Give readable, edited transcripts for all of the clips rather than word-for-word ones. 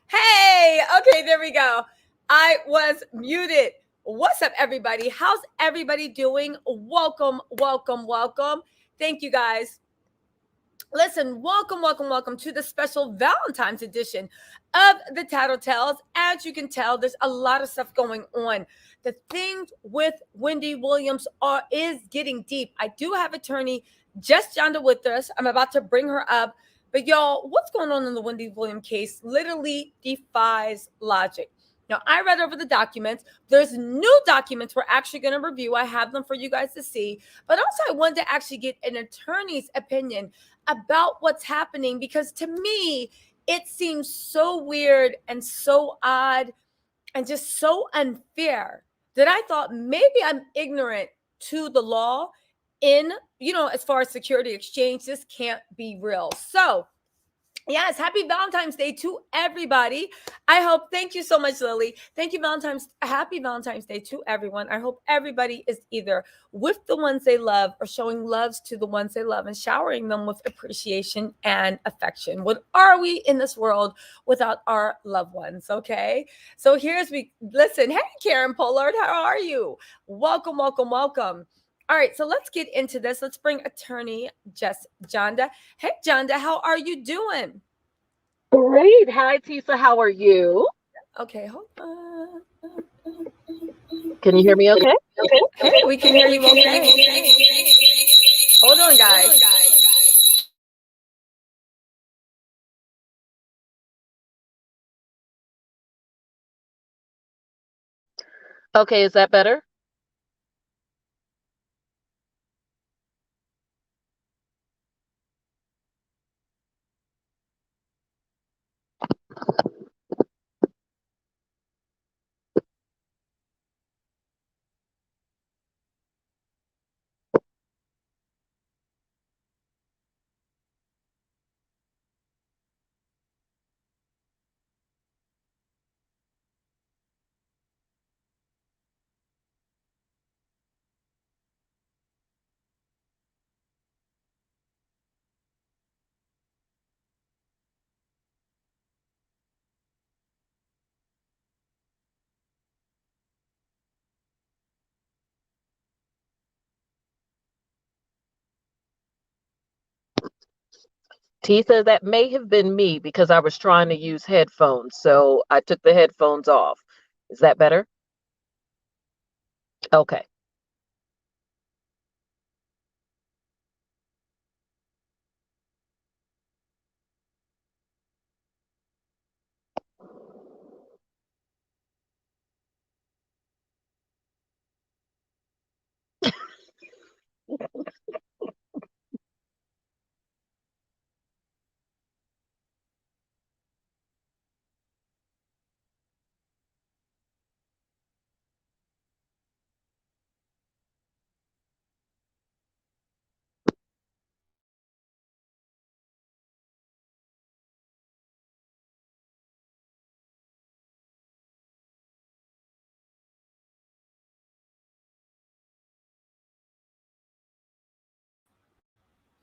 Hey, okay, there we go. I was muted. What's up, everybody? How's everybody doing? Welcome, welcome, welcome. Thank you, guys. Listen, welcome to the special Valentine's edition of the Tattle Tells. As you can tell, there's a lot of stuff going on. The things with Wendy Williams is getting deep. I do have attorney Johnda with us. I'm about to bring her up. But y'all, what's going on in the Wendy Williams case literally defies logic. Now, I read over the documents. There's new documents we're actually going to review. I have them for you guys to see. But also, I wanted to actually get an attorney's opinion about what's happening, because to me, it seems so weird and so odd and just so unfair that I thought maybe I'm ignorant to the law in, as far as security exchange. This can't be real. So yes, happy Valentine's Day to everybody. Thank you so much, Lillie. Thank you, happy Valentine's Day to everyone. I hope everybody is either with the ones they love or showing loves to the ones they love and showering them with appreciation and affection. What are we in this world without our loved ones? Okay. So listen. Hey, Karen Pollard, how are you? Welcome, welcome, welcome. All right, so let's get into this. Let's bring attorney Johnda. Hey, Johnda, how are you doing? Great. Hi, Tisa. How are you? Okay, hold on. Can you hear me okay? Hey, we can hear you okay. Hold on, guys. Okay, is that better? Tisa, that may have been me because I was trying to use headphones, so I took the headphones off. Is that better? Okay.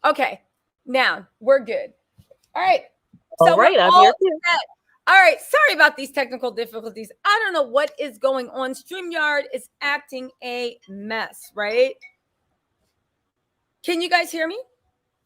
Okay, now we're good. All right, All so we're right, I'm all here too. set. All right, sorry about these technical difficulties. I don't know what is going on. StreamYard is acting a mess, right? Can you guys hear me?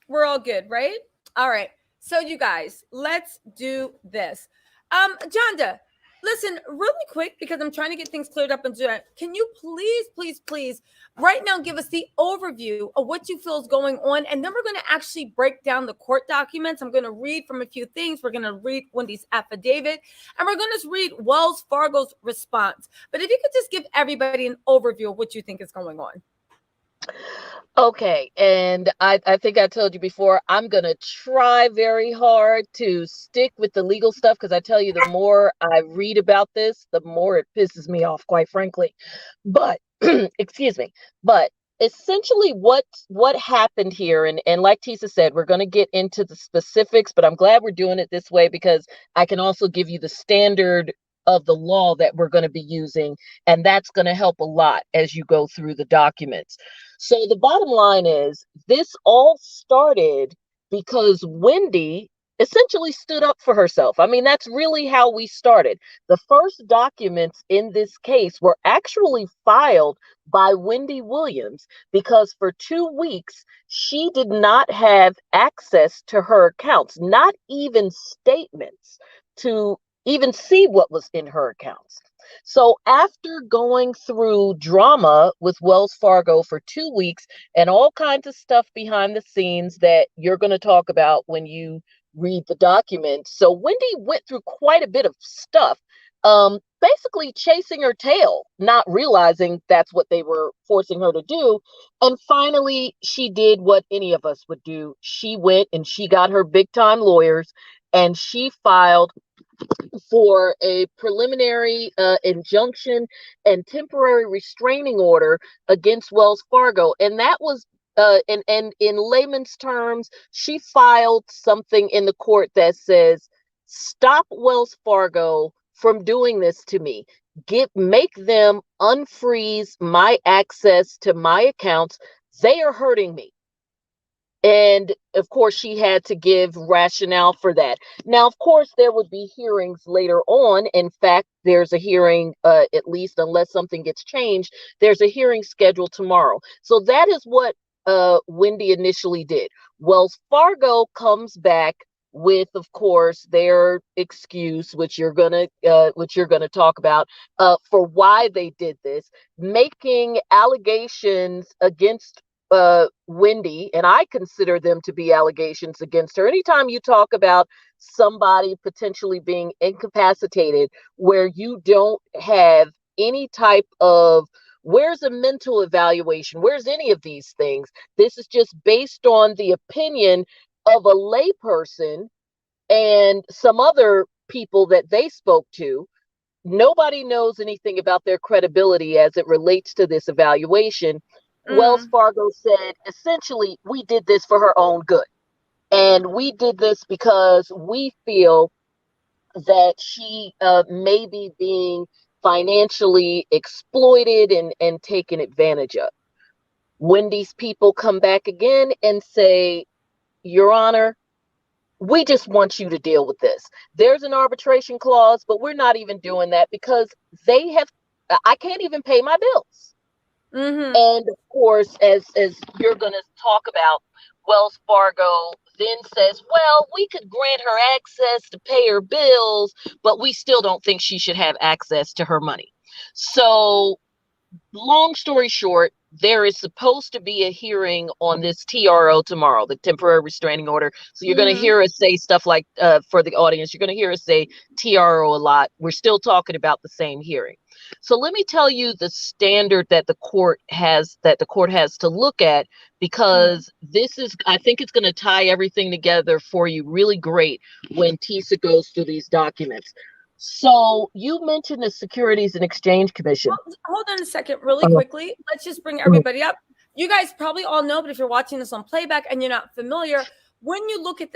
We're all good, right? All right. So you guys, let's do this. Johnda, listen really quick because I'm trying to get things cleared up and do it. Can you please right now give us the overview of what you feel is going on, and then we're going to actually break down the court documents. I'm going to read from a few things. We're going to read Wendy's affidavit, and we're going to read Wells Fargo's response. But if you could just give everybody an overview of what you think is going on. Okay, and I think I told you before, I'm going to try very hard to stick with the legal stuff because I tell you, the more I read about this, the more it pisses me off, quite frankly. But, excuse me, but essentially what happened here, and like Tisa said, we're going to get into the specifics, but I'm glad we're doing it this way because I can also give you the standard of the law that we're going to be using, and that's going to help a lot as you go through the documents. So the bottom line is this all started because Wendy essentially stood up for herself. I mean, that's really how we started. The first documents in this case were actually filed by Wendy Williams because for 2 weeks, she did not have access to her accounts, not even statements to even see what was in her accounts. So after going through drama with Wells Fargo for 2 weeks and all kinds of stuff behind the scenes that you're going to talk about when you read the document. So Wendy went through quite a bit of stuff, basically chasing her tail, not realizing that's what they were forcing her to do. And finally, she did what any of us would do. She went and she got her big time lawyers and she filed for a preliminary injunction and temporary restraining order against Wells Fargo. And that was, and in layman's terms, she filed something in the court that says, stop Wells Fargo from doing this to me. Make them unfreeze my access to my accounts. They are hurting me. And of course, she had to give rationale for that. Now, of course, there would be hearings later on. In fact, there's a hearing, at least unless something gets changed, there's a hearing scheduled tomorrow. So that is what Wendy initially did. Wells Fargo comes back with, of course, their excuse, which you're gonna talk about, for why they did this, making allegations against Wendy, and I consider them to be allegations against her. Anytime you talk about somebody potentially being incapacitated where you don't have any type of, where's a mental evaluation, where's any of these things? This is just based on the opinion of a layperson and some other people that they spoke to. Nobody knows anything about their credibility as it relates to this evaluation. Wells Fargo said, essentially, we did this for her own good. And we did this because we feel that she may be being financially exploited and taken advantage of. Wendy's people come back again and say, Your Honor, we just want you to deal with this. There's an arbitration clause, but we're not even doing that because I can't even pay my bills. Mm-hmm. And of course, as you're going to talk about, Wells Fargo then says, well, we could grant her access to pay her bills, but we still don't think she should have access to her money. So long story short, there is supposed to be a hearing on this TRO tomorrow, the temporary restraining order. So you're going to hear us say stuff like, for the audience, you're going to hear us say TRO a lot. We're still talking about the same hearing. So let me tell you the standard that the court has to look at, because this is, I think it's going to tie everything together for you really great when Tisa goes through these documents. So you mentioned the Securities and Exchange Commission. Hold on a second, really quickly. Let's just bring everybody up. You guys probably all know, but if you're watching this on playback and you're not familiar, when you look at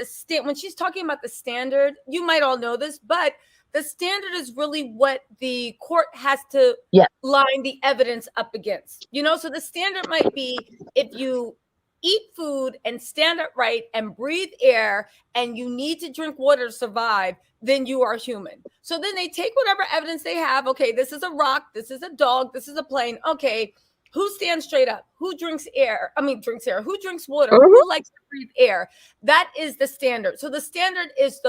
when she's talking about the standard, you might all know this, but the standard is really what the court has to line the evidence up against. So the standard might be if you eat food and stand upright and breathe air and you need to drink water to survive, then you are human. So then they take whatever evidence they have. Okay, this is a rock, this is a dog, this is a plane. Okay, who stands straight up? Who drinks air? Drinks air. Who drinks water? Who likes to breathe air? That is the standard. So the standard is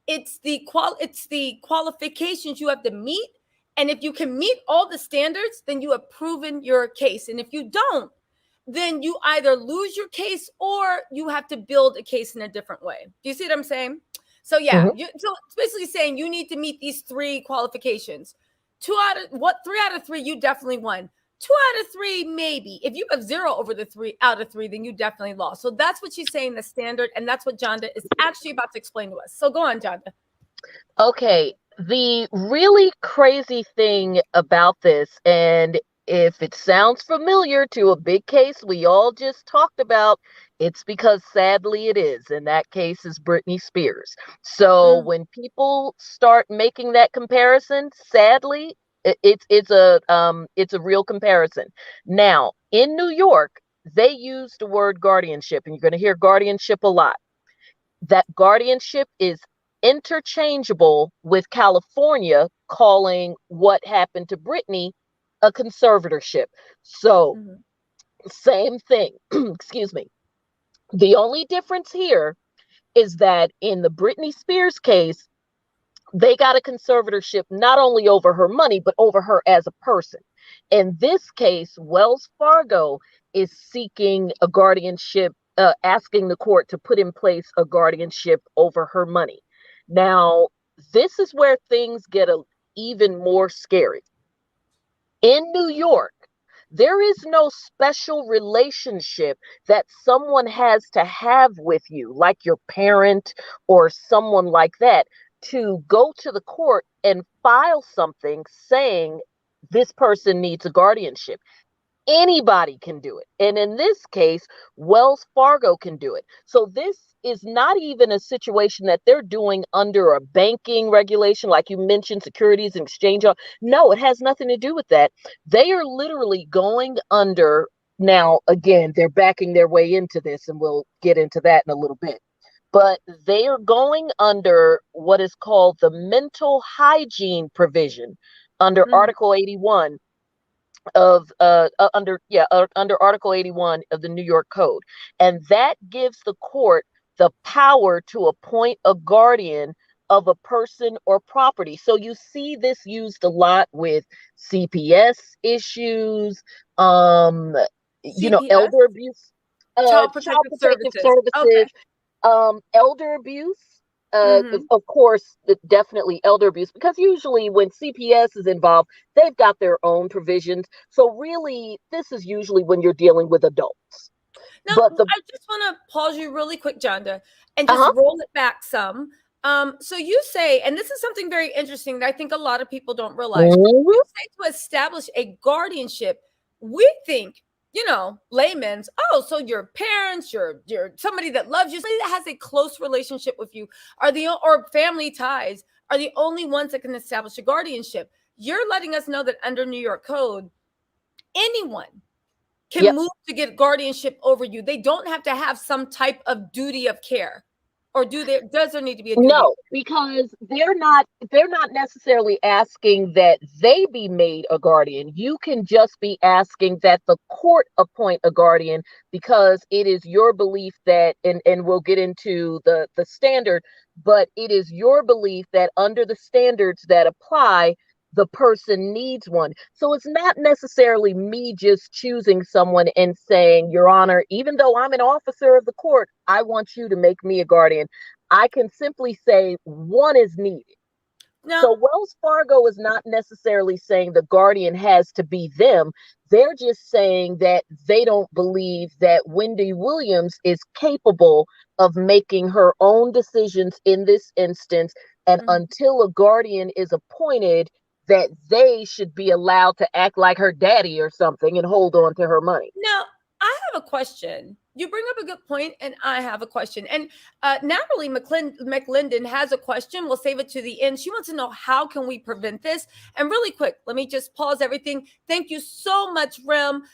it's the qualifications you have to meet. And if you can meet all the standards, then you have proven your case. And if you don't, then you either lose your case or you have to build a case in a different way. Do you see what I'm saying? So so it's basically saying you need to meet these 3 qualifications. 3 out of 3, you definitely won. 2 out of 3, maybe. If you have 0 over the 3 out of 3, then you definitely lost. So that's what she's saying, the standard, and that's what Johnda is actually about to explain to us. So go on, Johnda. Okay, the really crazy thing about this, and if it sounds familiar to a big case we all just talked about, it's because sadly it is, and that case is Britney Spears. So when people start making that comparison, sadly, it's a real comparison. Now, in New York, they use the word guardianship, and you're going to hear guardianship a lot. that guardianship is interchangeable with California calling what happened to Brittany a conservatorship. So, Mhm. same thing. Excuse me. The only difference here is that in the Britney Spears case, they got a conservatorship not only over her money, but over her as a person. In this case, Wells Fargo is seeking a guardianship, asking the court to put in place a guardianship over her money. Now, this is where things get even more scary. In New York, there is no special relationship that someone has to have with you, like your parent or someone like that, to go to the court and file something saying this person needs a guardianship. Anybody can do it. And in this case, Wells Fargo can do it. So this is not even a situation that they're doing under a banking regulation, like you mentioned, Securities and Exchange. No, it has nothing to do with that. They are literally going under. Now, again, they're backing their way into this, and we'll get into that in a little bit. But they are going under what is called the mental hygiene provision under Mhm. Article 81 of under Article 81 of the New York Code, and that gives the court the power to appoint a guardian of a person or property. So you see this used a lot with CPS issues, CPS, elder abuse, Child child Protective protective Services. Okay. services, elder abuse. Hmm. Of course, definitely elder abuse, because usually when CPS is involved, they've got their own provisions. So really, this is usually when you're dealing with adults. Now, But the I just want to pause you really quick, Johnda, and just uh-huh. roll it back some. So you say, and this is something very interesting that I think a lot of people don't realize. You Mhm. say to establish a guardianship, we think, layman's, oh, so your parents, your somebody that loves you, somebody that has a close relationship with you, or family ties are the only ones that can establish a guardianship. You're letting us know that under New York code, anyone can Yep. move to get guardianship over you. They don't have to have some type of duty of care. Or does there need to be a duty of No, because they're not necessarily asking that they be made a guardian. You can just be asking that the court appoint a guardian, because it is your belief that, and we'll get into the standard, but it is your belief that under the standards that apply, the person needs one. So it's not necessarily me just choosing someone and saying, Your Honor, even though I'm an officer of the court, I want you to make me a guardian. I can simply say one is needed. now. So Wells Fargo is not necessarily saying the guardian has to be them. They're just saying that they don't believe that Wendy Williams is capable of making her own decisions in this instance. And Mhm. until a guardian is appointed, that they should be allowed to act like her daddy or something and hold on to her money. Now, I have a question. You bring up a good point, and I have a question. And Natalie McLinden has a question. We'll save it to the end. She wants to know, how can we prevent this? And really quick, let me just pause everything. Thank you so much, Rem,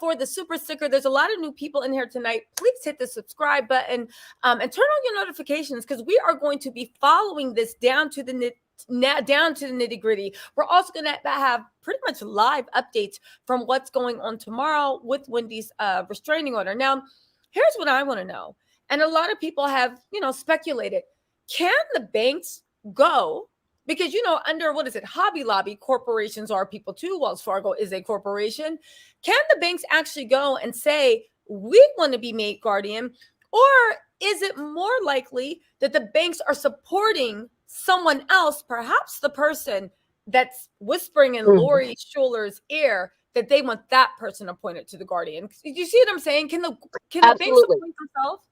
for the super sticker. There's a lot of new people in here tonight. Please hit the subscribe button and turn on your notifications, because we are going to be following this down to the nitty gritty. We're also going to have pretty much live updates from what's going on tomorrow with Wendy's restraining order. Now, here's what I want to know. And a lot of people have, speculated. Can the banks go? Because, under what is it? Hobby Lobby, corporations are people too. Wells Fargo is a corporation. Can the banks actually go and say, we want to be made guardian? Or is it more likely that the banks are supporting someone else, perhaps the person that's whispering in Mhm. Lori Schuler's ear, that they want that person appointed to the guardian? Do you see what I'm saying? Can the banks Absolutely. appoint themselves?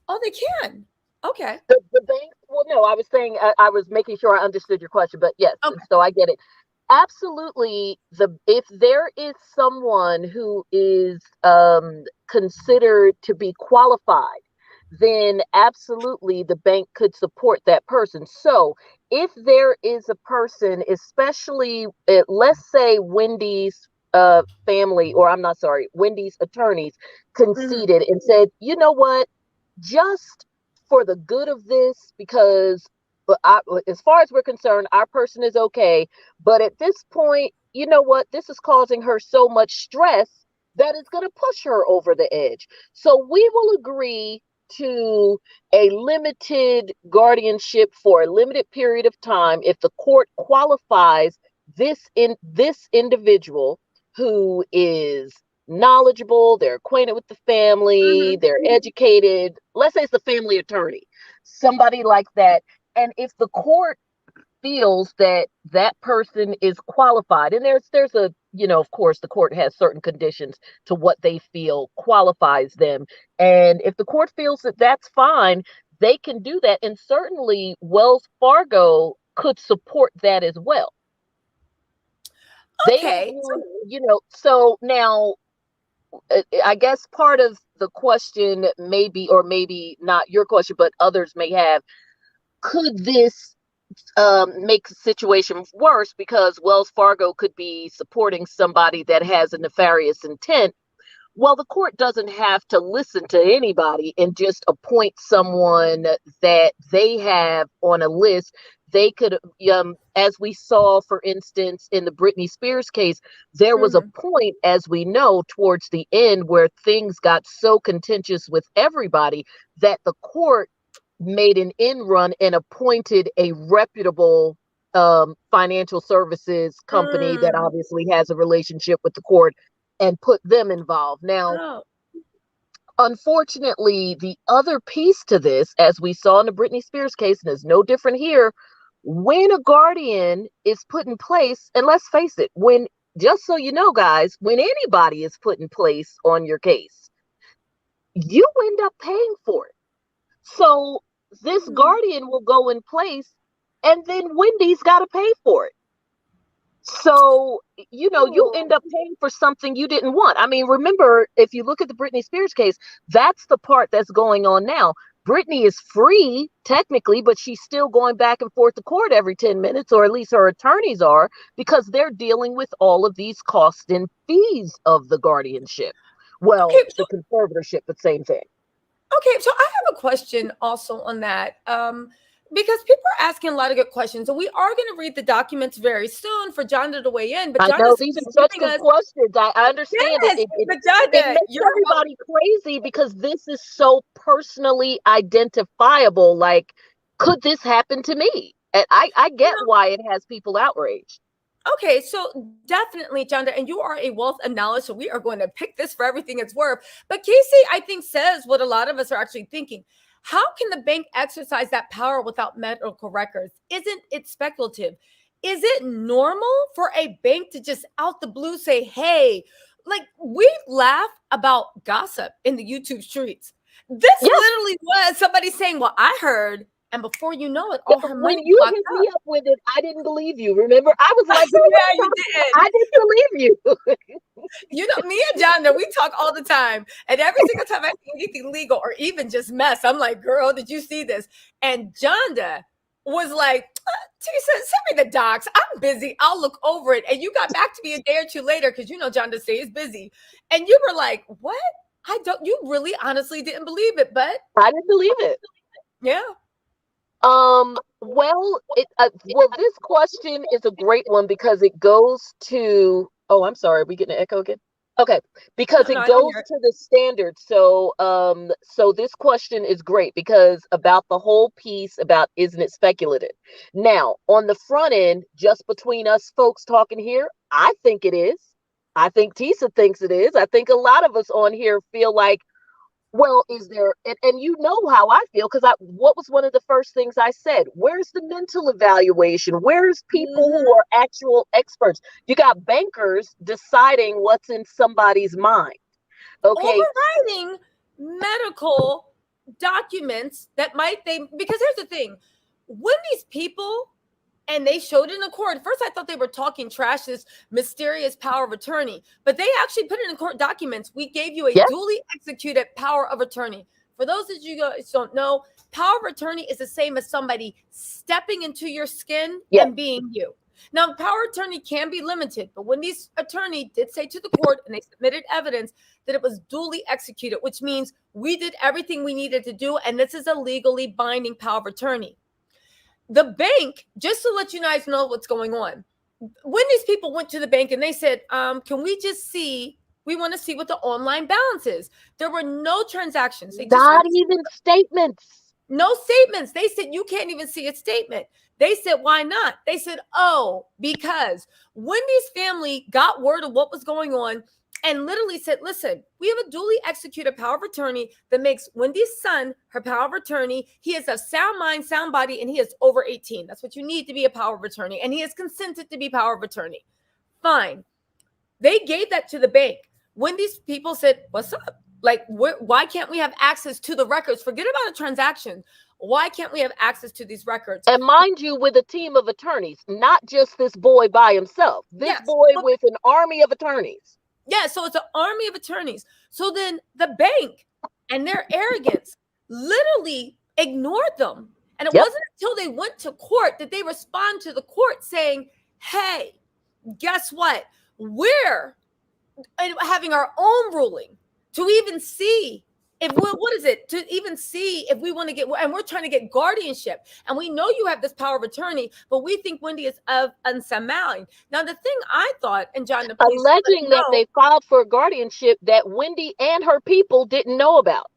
Oh, they can. Okay. The banks, well, no, I was saying, I was making sure I understood your question, but yes, Okay. so I get it. Absolutely. If there is someone who is considered to be qualified, then absolutely the bank could support that person. So if there is a person, especially, let's say Wendy's family, or I'm not sorry, Wendy's attorneys Mhm. conceded and said, you know what, just for the good of this, because as far as we're concerned, our person is okay. But at this point, you know what? This is causing her so much stress that it's going to push her over the edge. So we will agree to a limited guardianship for a limited period of time if the court qualifies this individual who is knowledgeable, they're acquainted with the family, they're educated. Let's say it's the family attorney, somebody like that. And if the court feels that that person is qualified, and there's a, of course, the court has certain conditions to what they feel qualifies them. And if the court feels that that's fine, they can do that. And certainly Wells Fargo could support that as well. Okay. So now I guess part of the question maybe, or maybe not your question, but others may have, could this make the situation worse because Wells Fargo could be supporting somebody that has a nefarious intent? Well, the court doesn't have to listen to anybody and just appoint someone that they have on a list. They could, as we saw, for instance, in the Britney Spears case, there was a point, as we know, towards the end where things got so contentious with everybody that the court made an end run and appointed a reputable financial services company that obviously has a relationship with the court and put them involved. Now, unfortunately, the other piece to this, as we saw in the Britney Spears case, and is no different here, when a guardian is put in place, and let's face it, just so you know, guys, when anybody is put in place on your case, you end up paying for it. So this guardian will go in place, and then Wendy's got to pay for it. So, you end up paying for something you didn't want. I mean, remember, if you look at the Britney Spears case, that's the part that's going on now. Britney is free, technically, but she's still going back and forth to court every 10 minutes, or at least her attorneys are, because they're dealing with all of these costs and fees of the guardianship. Well, the conservatorship, but same thing. Okay, so I have a question also on that, because people are asking a lot of good questions, and we are going to read the documents very soon for Johnda to weigh in. But I know these are such good questions. I understand it. But Johnda, it makes everybody crazy because this is so personally identifiable. Like, could this happen to me? And I get why it has people outraged. Okay, so definitely, Johnda, and you are a wealth of knowledge, so we are going to pick this for everything it's worth. But Casey, I think, says what a lot of us are actually thinking. How can the bank exercise that power without medical records? Isn't it speculative? Is it normal for a bank to just out the blue say, hey, like, we laugh about gossip in the YouTube streets. This literally was somebody saying, well, I heard. And before you know it, all her money. When you hit me up with it, I didn't believe you. Remember, I was like, yeah, you did. I didn't believe you. Me and Johnda, we talk all the time. And every single time I see anything legal or even just mess, I'm like, girl, did you see this? And Johnda was like, Teresa, send me the docs. I'm busy. I'll look over it. And you got back to me a day or two later because Johnda stays busy. And you were like, what? You really honestly didn't believe it, but I didn't believe it. Yeah. Well, this question is a great one because it goes to, I'm sorry, are we getting an echo again? Okay, because it goes to the standards. So this question is great because about the whole piece about, isn't it speculative? Now, on the front end, just between us folks talking here, I think it is. I think Tisa thinks it is. I think a lot of us on here feel like, well, is there, and you know how I feel, because what was one of the first things I said? Where's the mental evaluation? Where's people who are actual experts? You got bankers deciding what's in somebody's mind. Okay. Overriding medical documents that because here's the thing, when these people, and they showed it in the court. First, I thought they were talking trash, this mysterious power of attorney, but they actually put it in court documents. We gave you a duly executed power of attorney. For those of you guys don't know, power of attorney is the same as somebody stepping into your skin and being you. Now, power of attorney can be limited, but Wendy's attorney did say to the court, and they submitted evidence that it was duly executed, which means we did everything we needed to do, and this is a legally binding power of attorney. The bank, just to let you guys know what's going on, Wendy's people went to the bank and they said, can we just see, we want to see what the online balance is. There were no transactions. They just Not even statements. No statements. They said, you can't even see a statement. They said, why not? They said, oh, because Wendy's family got word of what was going on and literally said, listen, we have a duly executed power of attorney that makes Wendy's son her power of attorney. He is of sound mind, sound body, and he is over 18. That's what you need to be a power of attorney. And he has consented to be power of attorney. Fine. They gave that to the bank. Wendy's people said, what's up? Like, why can't we have access to the records? Forget about a transaction. Why can't we have access to these records? And mind you, with a team of attorneys, not just this boy by himself. This boy with an army of attorneys. Yeah, so it's an army of attorneys. So then the bank and their arrogance literally ignored them. And it wasn't until they went to court that they respond to the court saying, hey, guess what? We're having our own ruling to even see if what is it to even see if we want to get, and we're trying to get guardianship, and we know you have this power of attorney, but we think Wendy is of unsound mind. Now the thing I thought, and Johnda, alleging that they filed for guardianship that Wendy and her people didn't know about.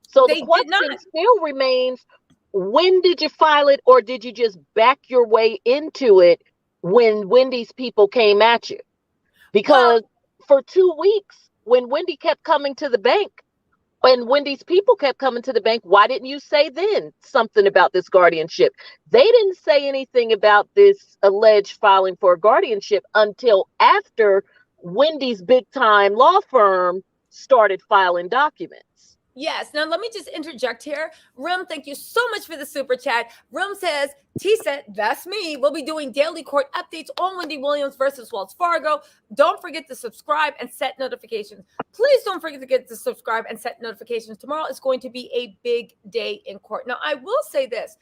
So the question still remains, when did you file it, or did you just back your way into it when Wendy's people came at you? Because for 2 weeks, when Wendy kept coming to the bank, and Wendy's people kept coming to the bank, why didn't you say then something about this guardianship? They didn't say anything about this alleged filing for guardianship until after Wendy's big time law firm started filing documents. Yes. Now, let me just interject here. Rim, thank you so much for the super chat. Rim says, Tisa, that's me. We'll be doing daily court updates on Wendy Williams versus Wells Fargo. Don't forget to subscribe and set notifications. Please don't forget to subscribe and set notifications. Tomorrow is going to be a big day in court. Now, I will say this.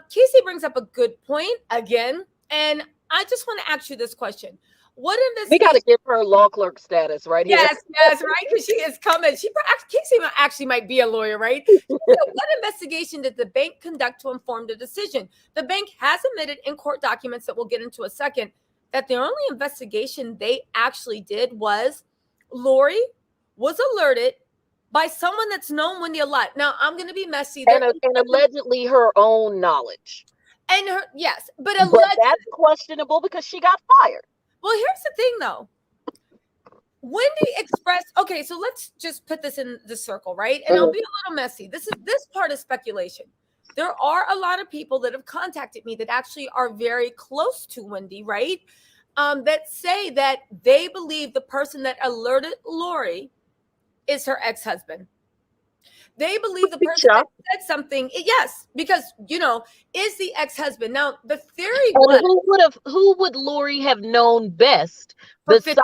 Casey brings up a good point again, and I just want to ask you this question. What we got to give her law clerk status right here. Yes, right, because she is coming. Casey actually might be a lawyer, right? So what investigation did the bank conduct to inform the decision? The bank has admitted in court documents that we'll get into a second that the only investigation they actually did was Lori was alerted by someone that's known Wendy a lot. Now, I'm going to be messy. And allegedly her own knowledge. And her, yes, but that's questionable because she got fired. Well, here's the thing, though. Wendy expressed, okay, so let's just put this in the circle, right? And I'll be a little messy. This part is speculation. There are a lot of people that have contacted me that actually are very close to Wendy, right? That say that they believe the person that alerted Lori is her ex-husband. They believe the person that said something, yes, because, is the ex-husband. Now, the theory was... Who would Lori have known best besides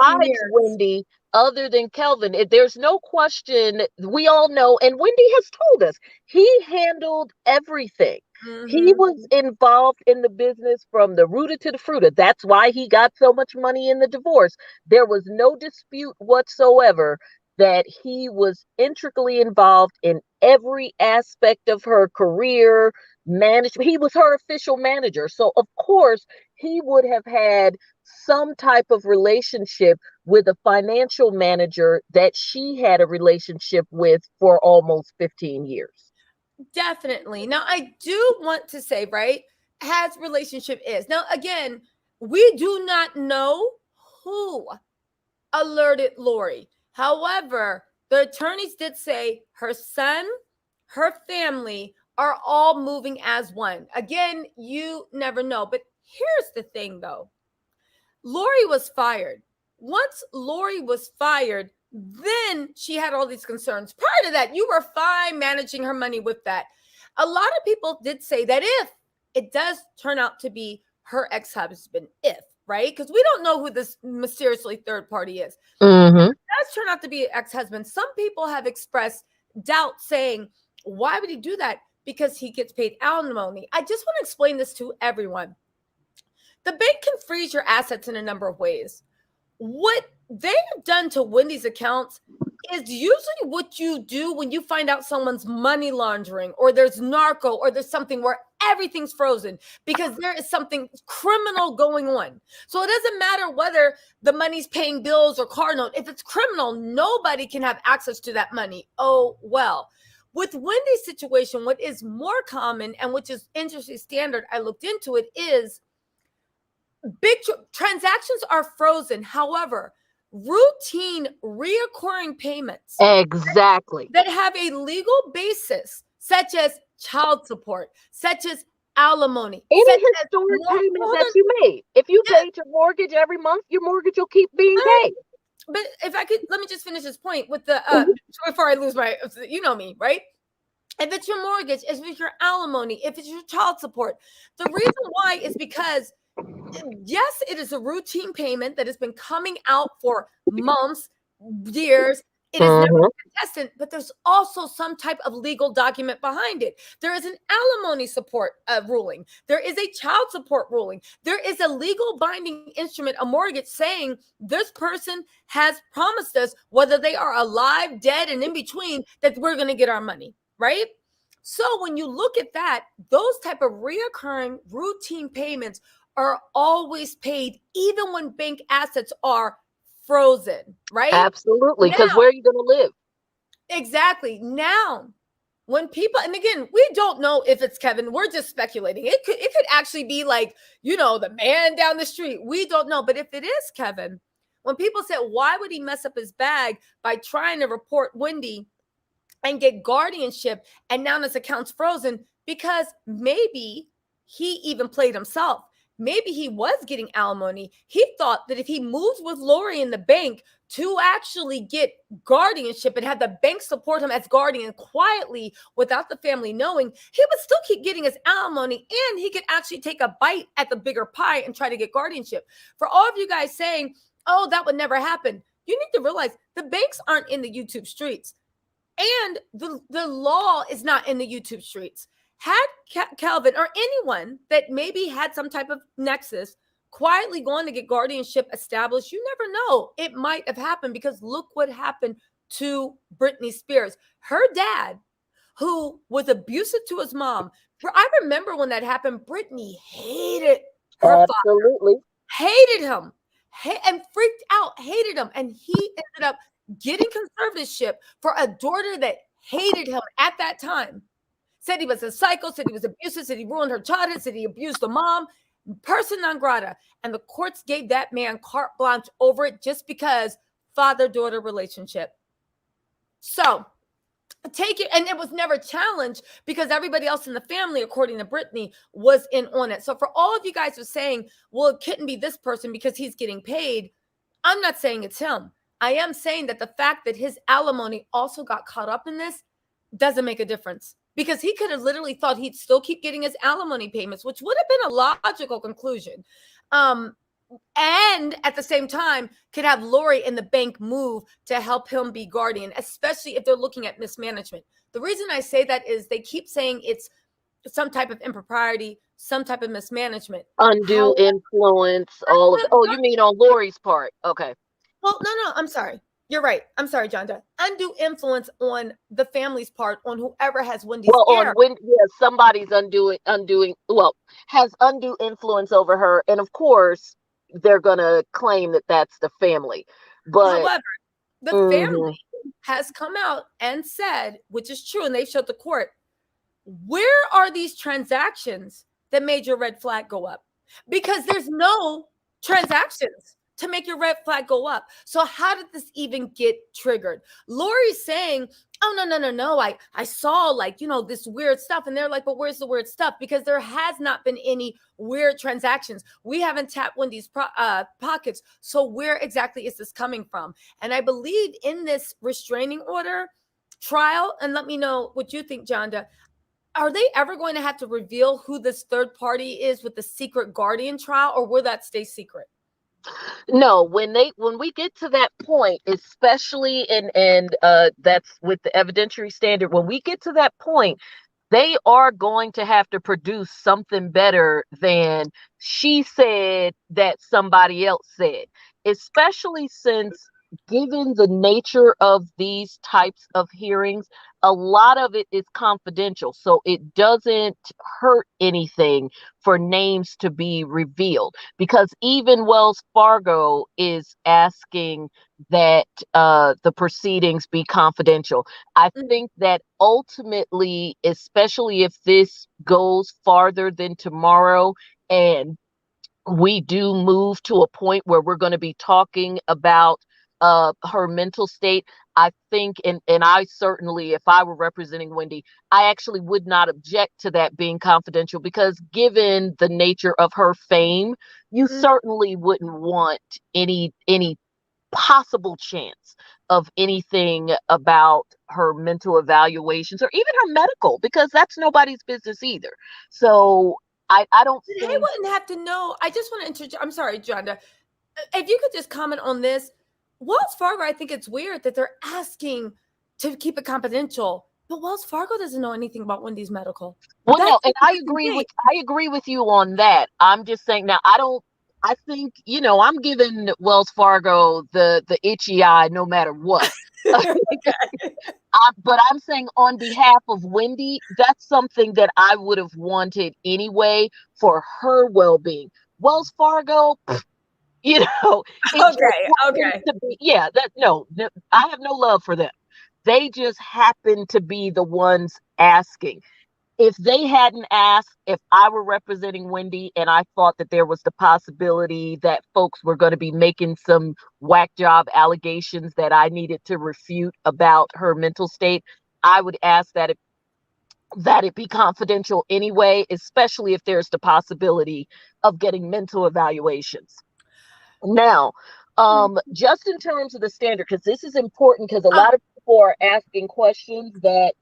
Wendy, other than Kelvin? There's no question, we all know, and Wendy has told us, he handled everything. Mm-hmm. He was involved in the business from the rooter to the fruiter. That's why he got so much money in the divorce. There was no dispute whatsoever that he was intricately involved in every aspect of her career, management. He was her official manager. So, of course, he would have had some type of relationship with a financial manager that she had a relationship with for almost 15 years. Definitely. Now, I do want to say, right, as relationship is. Now, again, we do not know who alerted Lori. However, the attorneys did say her son, her family are all moving as one. Again, you never know. But here's the thing, though. Lori was fired. Once Lori was fired, then she had all these concerns. Prior to that, you were fine managing her money with that. A lot of people did say that if it does turn out to be her ex-husband, right? Because we don't know who this mysteriously third party is. Mm-hmm. It does turn out to be an ex-husband. Some people have expressed doubt saying, why would he do that? Because he gets paid alimony. I just want to explain this to everyone. The bank can freeze your assets in a number of ways. What they have done to Wendy's accounts is usually what you do when you find out someone's money laundering or there's narco or there's something where everything's frozen because there is something criminal going on. So it doesn't matter whether the money's paying bills or car note. If it's criminal, nobody can have access to that money. Oh, well. With Wendy's situation, what is more common and which is industry standard, I looked into it, is big transactions are frozen. However, routine reoccurring payments Exactly. that have a legal basis, such as child support, such as alimony, Any historic payment that you made. If you paid your mortgage every month, your mortgage will keep being paid. But if I could, let me just finish this point with the before I lose my, you know me, right? If it's your mortgage, if it's your alimony, if it's your child support, the reason why is because yes, it is a routine payment that has been coming out for months, years. It is never contested, but there's also some type of legal document behind it. There is an alimony support ruling. There is a child support ruling. There is a legal binding instrument, a mortgage, saying this person has promised us, whether they are alive, dead, and in between, that we're going to get our money, right? So when you look at that, those type of reoccurring routine payments are always paid, even when bank assets are frozen, right? Absolutely, because where are you going to live? Exactly. Now, when people, and again, we don't know if it's Kevin. We're just speculating. It could actually be like, you know, the man down the street. We don't know. But if it is Kevin, when people said, why would he mess up his bag by trying to report Wendy and get guardianship, and now his account's frozen? Because maybe he even played himself. Maybe he was getting alimony. He thought that if he moves with Lori in the bank to actually get guardianship and have the bank support him as guardian quietly without the family knowing, he would still keep getting his alimony, and he could actually take a bite at the bigger pie and try to get guardianship. For all of you guys saying, oh, that would never happen, you need to realize the banks aren't in the YouTube streets, and the law is not in the YouTube streets. Had Calvin or anyone that maybe had some type of nexus quietly going to get guardianship established, you never know. It might have happened, because look what happened to Britney Spears. Her dad, who was abusive to his mom. I remember when that happened, Britney hated her father, hated him, and freaked out, hated him. And he ended up getting conservatorship for a daughter that hated him at that time. Said he was a psycho, said he was abusive, said he ruined her childhood, said he abused the mom, person non grata. And the courts gave that man carte blanche over it just because father-daughter relationship. So take it, and it was never challenged because everybody else in the family, according to Britney, was in on it. So for all of you guys who are saying, well, it couldn't be this person because he's getting paid, I'm not saying it's him. I am saying that the fact that his alimony also got caught up in this doesn't make a difference, because he could have literally thought he'd still keep getting his alimony payments, which would have been a logical conclusion. And at the same time, could have Lori in the bank move to help him be guardian, especially if they're looking at mismanagement. The reason I say that is they keep saying it's some type of impropriety, some type of mismanagement. Undue influence, all of, oh, you mean on Lori's part? Okay. Well, no, I'm sorry. You're right. I'm sorry, Johnda. Undue influence on the family's part, on whoever has Wendy's ear. Somebody's has undue influence over her. And of course, they're going to claim that that's the family. But however, the family has come out and said, which is true, and they've showed the court, where are these transactions that made your red flag go up? Because there's no transactions to make your red flag go up. So how did this even get triggered? Lori's saying, oh, no. I saw, like, you know, this weird stuff. And they're like, but where's the weird stuff? Because there has not been any weird transactions. We haven't tapped Wendy's pockets. So where exactly is this coming from? And I believe in this restraining order trial, and let me know what you think, Johnda, are they ever going to have to reveal who this third party is with the secret guardian trial, or will that stay secret? No, when we get to that point, especially and that's with the evidentiary standard, when we get to that point, they are going to have to produce something better than she said that somebody else said, especially since, given the nature of these types of hearings, a lot of it is confidential. So it doesn't hurt anything for names to be revealed, because even Wells Fargo is asking that the proceedings be confidential. I Mm, think that ultimately, especially if this goes farther than tomorrow, and we do move to a point where we're going to be talking about her mental state, I think, and I certainly, if I were representing Wendy, I actually would not object to that being confidential, because given the nature of her fame, you mm. certainly wouldn't want any possible chance of anything about her mental evaluations or even her medical, because that's nobody's business either. So I don't They think. wouldn't have to know. I just want to introduce. I'm sorry, Johnda. If you could just comment on this, Wells Fargo, I think it's weird that they're asking to keep it confidential, but Wells Fargo doesn't know anything about Wendy's medical. Well, no, That's the and I interesting agree thing. with you on that. I'm just saying, now I don't. I think, I'm giving Wells Fargo the itchy eye no matter what. Okay. But I'm saying, on behalf of Wendy, that's something that I would have wanted anyway for her well-being. Wells Fargo, you know, it just Okay. happens Okay. to be, yeah, that no, I have no love for them. They just happen to be the ones asking. If they hadn't asked, if I were representing Wendy and I thought that there was the possibility that folks were going to be making some whack job allegations that I needed to refute about her mental state, I would ask that it be confidential anyway, especially if there's the possibility of getting mental evaluations. Now, Mm. just in terms of the standard, because this is important, because a Oh, lot of people are asking questions that,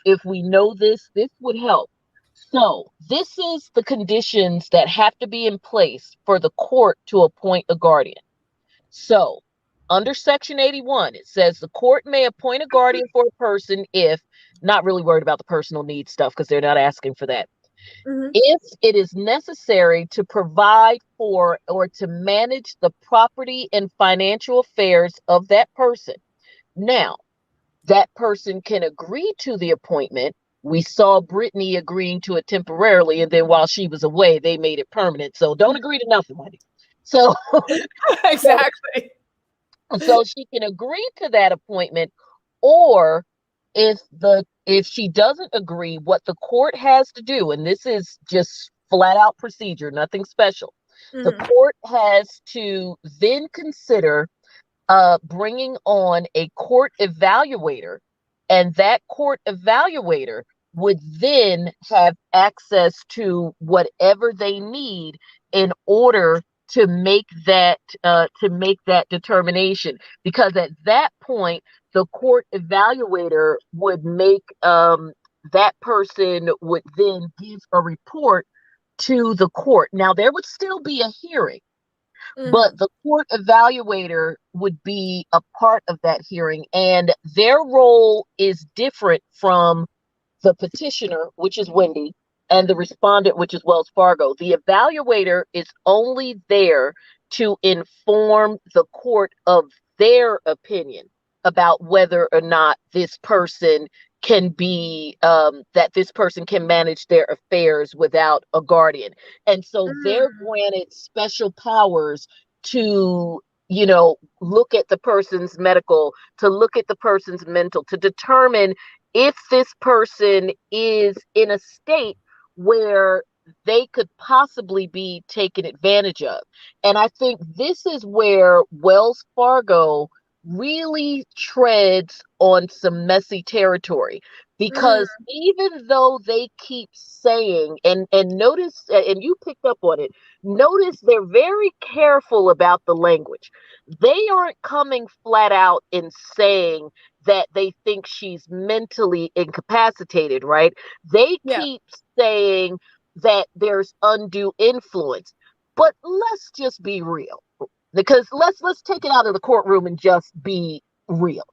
if we know this would help. So this is the conditions that have to be in place for the court to appoint a guardian. So under Section 81, it says the court may appoint a guardian for a person if, not really worried about the personal needs stuff because they're not asking for that, mhm. if it is necessary to provide for or to manage the property and financial affairs of that person. Now, that person can agree to the appointment. We saw Brittany agreeing to it temporarily, and then while she was away, they made it permanent. So don't agree to nothing, Wendy. So, so, Exactly. so she can agree to that appointment, or if she doesn't agree, what the court has to do, and this is just flat out procedure, nothing special, the Mhm. court has to then consider bringing on a court evaluator, and that court evaluator would then have access to whatever they need in order to make that determination. Because at that point, the court evaluator would make that person would then give a report to the court. Now there would still be a hearing, but Mhm. the court evaluator would be a part of that hearing, and their role is different from the petitioner, which is Wendy, and the respondent, which is Wells Fargo. The evaluator is only there to inform the court of their opinion about whether or not this person that this person can manage their affairs without a guardian. And so they're Mm. granted special powers to, look at the person's medical, to look at the person's mental, to determine if this person is in a state where they could possibly be taken advantage of. And I think this is where Wells Fargo really treads on some messy territory, Mm. because even though they keep saying, and notice, and you picked up on it, notice they're very careful about the language. They aren't coming flat out and saying that they think she's mentally incapacitated, right? They Yeah. keep saying that there's undue influence. But let's just be real. Because let's take it out of the courtroom and just be real.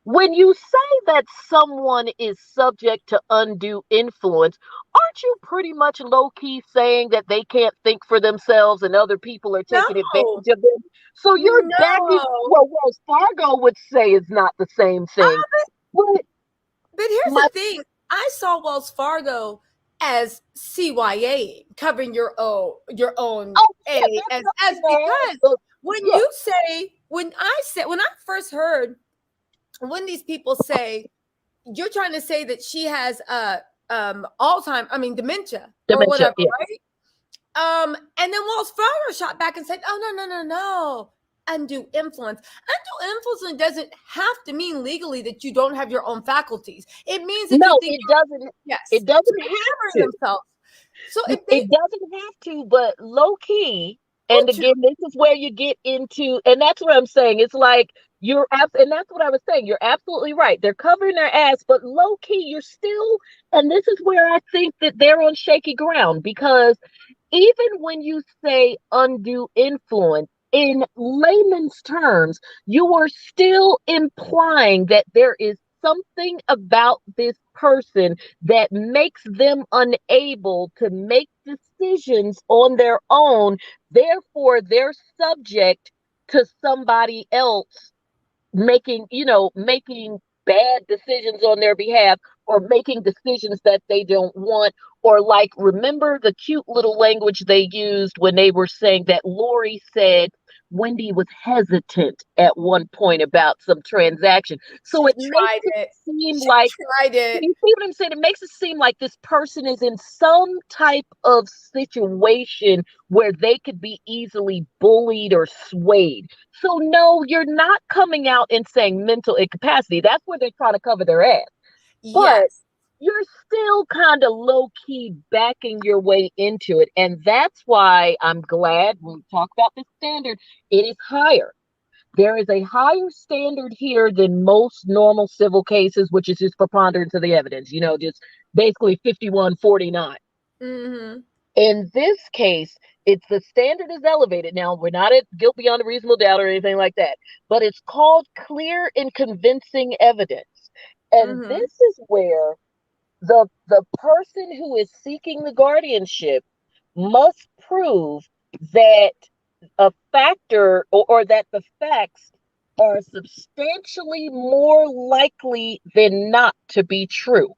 when you say that someone is subject to undue influence, aren't you pretty much low key saying that they can't think for themselves and other people are taking No, advantage of them? So you're backing no. what Wells Fargo would say is not the same thing. But But here's my the thing. I saw Wells Fargo as CYA, covering your own oh yeah, A, they're as covering their ass, because but when yeah, you say when I first heard when these people say you're trying to say that she has Alzheimer's, I mean dementia or dementia, whatever, yeah. right? And then Wells Fargo shot back and said, "Oh no. Undue influence. Undue influence doesn't have to mean legally that you don't have your own faculties. It means that you No, think it you're doesn't. yes. It So doesn't they're have covering to. themselves. So if they It doesn't have to, but low key. go And to again, this is where you get into, and that's what I'm saying. It's like and that's what I was saying. You're absolutely right. They're covering their ass, but low key, you're still, and this is where I think that they're on shaky ground because even when you say undue influence, in layman's terms, you are still implying that there is something about this person that makes them unable to make decisions on their own. Therefore, they're subject to somebody else making bad decisions on their behalf or making decisions that they don't want. Or, like, remember the cute little language they used when they were saying that Lori said Wendy was hesitant at one point about some transaction. she So it makes tried it it. seem She like, tried it. you see what I'm saying? It makes it seem like this person is in some type of situation where they could be easily bullied or swayed. So no, you're not coming out and saying mental incapacity. That's where they're trying to cover their ass. But Yes. you're still kind of low key backing your way into it. And that's why I'm glad when we talk about the standard, it is higher. There is a higher standard here than most normal civil cases, which is just preponderance of the evidence, just basically 51-49. Mm-hmm. In this case, it's the standard is elevated. Now, we're not at guilt beyond a reasonable doubt or anything like that, but it's called clear and convincing evidence. And Mm-hmm. this is where the person who is seeking the guardianship must prove that a factor or that the facts are substantially more likely than not to be true.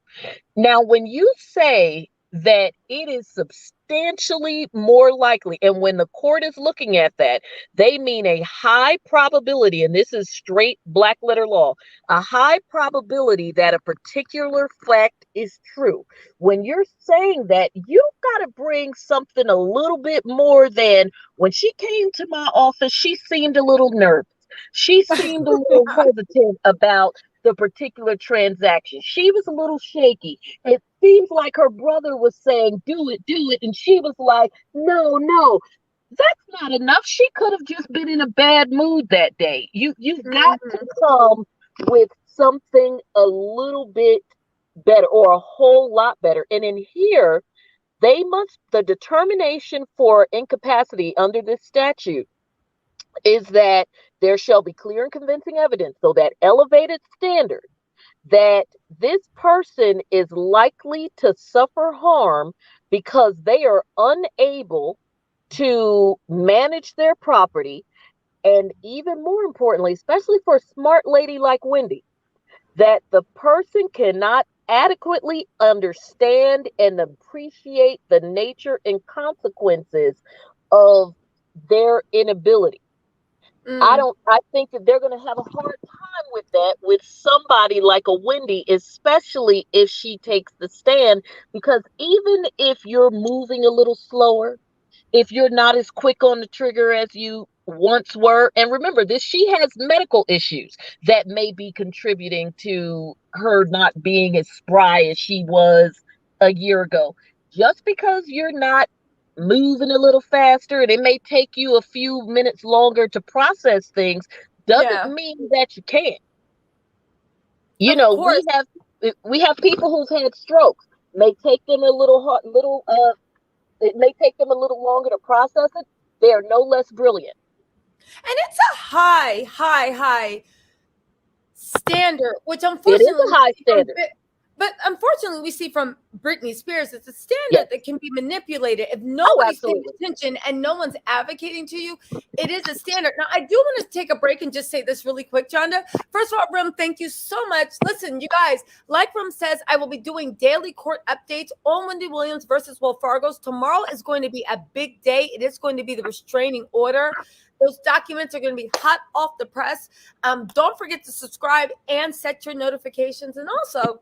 Now, when you say that it is substantially more likely, and when the court is looking at that, they mean a high probability, and this is straight black letter law, a high probability that a particular fact is true. When you're saying that, you've got to bring something a little bit more than when she came to my office, she seemed a little nervous. She seemed a little hesitant about the particular transaction. She was a little shaky. It seems like her brother was saying, do it. And she was like, no, no. That's not enough. She could have just been in a bad mood that day. You've got to Mm-hmm. come with something a little bit better or a whole lot better. And in here, the determination for incapacity under this statute is that there shall be clear and convincing evidence. So that elevated standard that this person is likely to suffer harm because they are unable to manage their property. And even more importantly, especially for a smart lady like Wendy, that the person cannot adequately understand and appreciate the nature and consequences of their inability. Mm. I think that they're going to have a hard time with that with somebody like a Wendy, especially if she takes the stand, because even if you're moving a little slower, if you're not as quick on the trigger as you once were, and remember this, she has medical issues that may be contributing to her not being as spry as she was a year ago. Just because you're not moving a little faster and it may take you a few minutes longer to process things doesn't Yeah. mean that you can't. You Of know, course. we have people who've had strokes. May take them a little it may take them a little longer to process it. They are no less brilliant. And it's a high standard, which It is unfortunately a high we see from standard. but unfortunately we see from Britney Spears. It's a Yes. standard that can be manipulated. If Oh, nobody's paying absolutely. attention and no one's advocating to you, it is a standard. Now, I do want to take a break and just say this really quick, Johnda. First of all, Rim, thank you so much. Listen, you guys, like Rim says, I will be doing daily court updates on Wendy Williams versus Wells Fargo's. Tomorrow is going to be a big day. It is going to be the restraining order. Those documents are going to be hot off the press. Don't forget to subscribe and set your notifications. And also,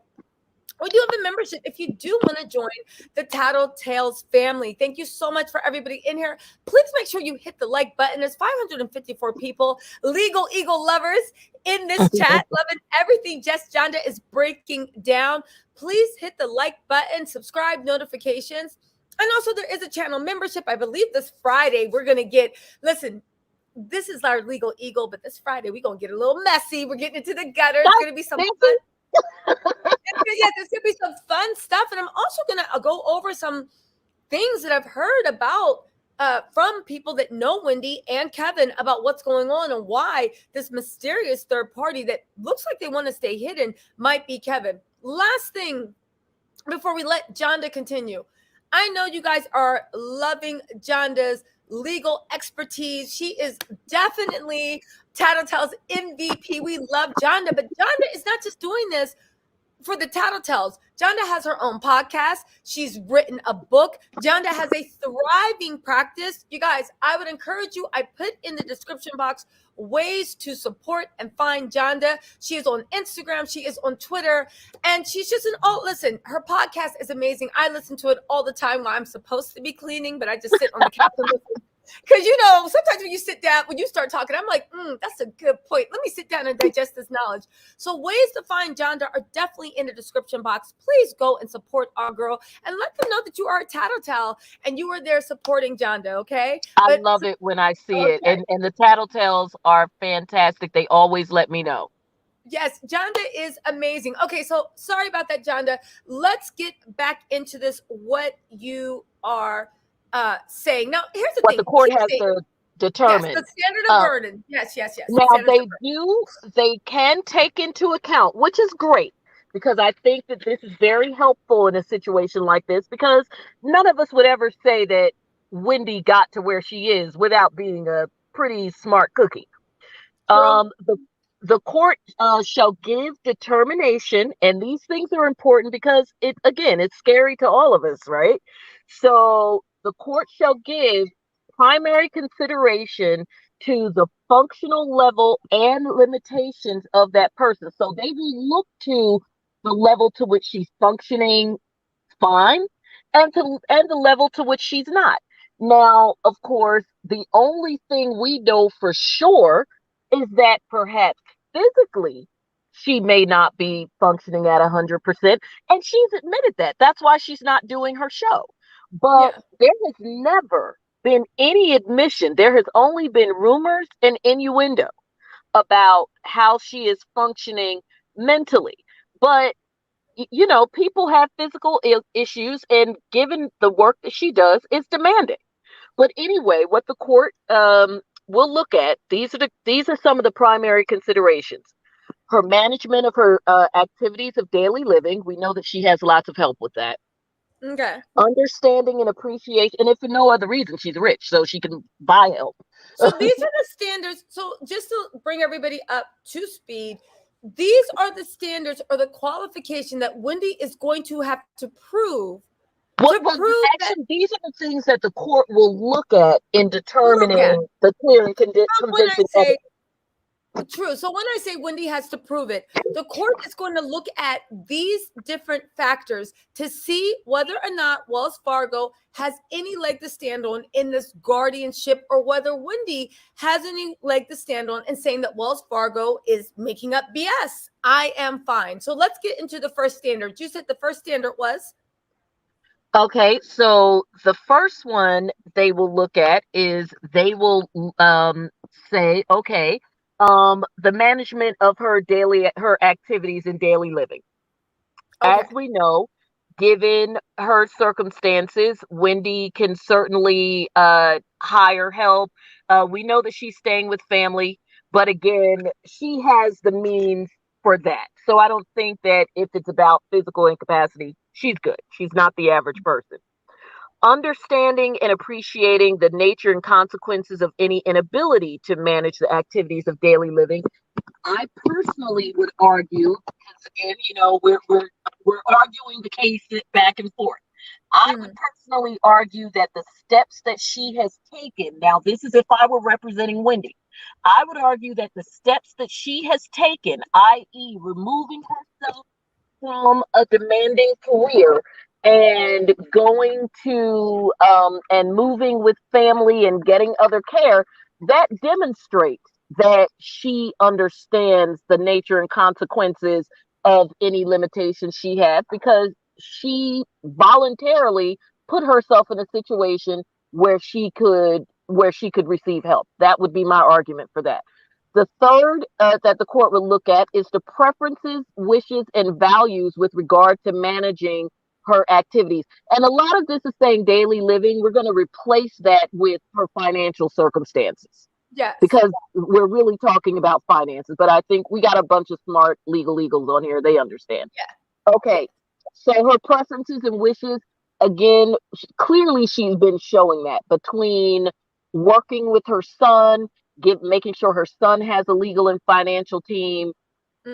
we do have a membership if you do want to join the Tattle Tells family. Thank you so much for everybody in here. Please make sure you hit the like button. There's 554 people, legal eagle lovers in this chat, loving everything Jess Johnda is breaking down. Please hit the like button, subscribe, notifications. And also, there is a channel membership. I believe this Friday we're going to get, listen, this is our legal eagle, but this Friday we're going to get a little messy. We're getting into the gutter. It's going to be some fun. Yeah, there's going to be some fun stuff. And I'm also going to go over some things that I've heard about from people that know Wendy and Kevin about what's going on and why this mysterious third party that looks like they want to stay hidden might be Kevin. Last thing before we let Johnda continue. I know you guys are loving Johnda's legal expertise. She is definitely Tattle Tells MVP. We love Johnda, but Johnda is not just doing this for the Tattle Tells. Johnda has her own podcast. She's written a book. Johnda has a thriving practice. You guys, I would encourage you. I put in the description box ways to support and find Johnda. She is on Instagram. She is on Twitter. And she's just listen, her podcast is amazing. I listen to it all the time while I'm supposed to be cleaning, but I just sit on the couch and listen. Because, sometimes when you sit down, when you start talking, I'm like, that's a good point. Let me sit down and digest this knowledge. So ways to find Johnda are definitely in the description box. Please go and support our girl and let them know that you are a Tattle Tell and you are there supporting Johnda, okay? I love it when I see it. And the Tattle Tells are fantastic. They always let me know. Yes, Johnda is amazing. Okay, so sorry about that, Johnda. Let's get back into this, what you are saying. Now, here's the thing. What the court has to determine. Yes, the standard of burden. Yes. Now, they can take into account, which is great, because I think that this is very helpful in a situation like this, because none of us would ever say that Wendy got to where she is without being a pretty smart cookie. The court shall give determination, and these things are important because it's scary to all of us, right? So the court shall give primary consideration to the functional level and limitations of that person. So they will look to the level to which she's functioning fine and the level to which she's not. Now, of course, the only thing we know for sure is that perhaps physically she may not be functioning at 100%, and she's admitted that. That's why she's not doing her show. But there has never been any admission. There has only been rumors and innuendo about how she is functioning mentally. But, people have physical issues, and given the work that she does, it's demanding. But anyway, what the court will look at, these are some of the primary considerations. Her management of her activities of daily living. We know that she has lots of help with that. Okay. Understanding and appreciation, and if for no other reason, she's rich, so she can buy help. So these are the standards. So just to bring everybody up to speed, these are the standards or the qualification that Wendy is going to have to prove. These are the things that the court will look at in determining the clear and convincing evidence. True. So when I say Wendy has to prove it, the court is going to look at these different factors to see whether or not Wells Fargo has any leg to stand on in this guardianship, or whether Wendy has any leg to stand on in saying that Wells Fargo is making up BS. I am fine. So let's get into the first standard. You said the first standard was? Okay, so the first one they will look at is they will say, okay, the management of her activities in daily living. Okay. As we know, given her circumstances, Wendy can certainly hire help. We know that she's staying with family, but again, she has the means for that. So I don't think that if it's about physical incapacity, she's good. She's not the average person. Understanding and appreciating the nature and consequences of any inability to manage the activities of daily living. I personally would argue, because again, we're arguing the case back and forth. I would personally argue that the steps that she has taken, now this is if I were representing Wendy, I would argue that the steps that she has taken, i.e., removing herself from a demanding career and going to and moving with family and getting other care, that demonstrates that she understands the nature and consequences of any limitations she has, because she voluntarily put herself in a situation where she could receive help. That would be my argument for that. The third that the court would look at is the preferences, wishes, and values with regard to managing her activities. And a lot of this is saying daily living. We're going to replace that with her financial circumstances. Yes. Because we're really talking about finances. But I think we got a bunch of smart legals on here. They understand. Yeah. Okay. So her preferences and wishes, again, clearly she's been showing that between working with her son, making sure her son has a legal and financial team.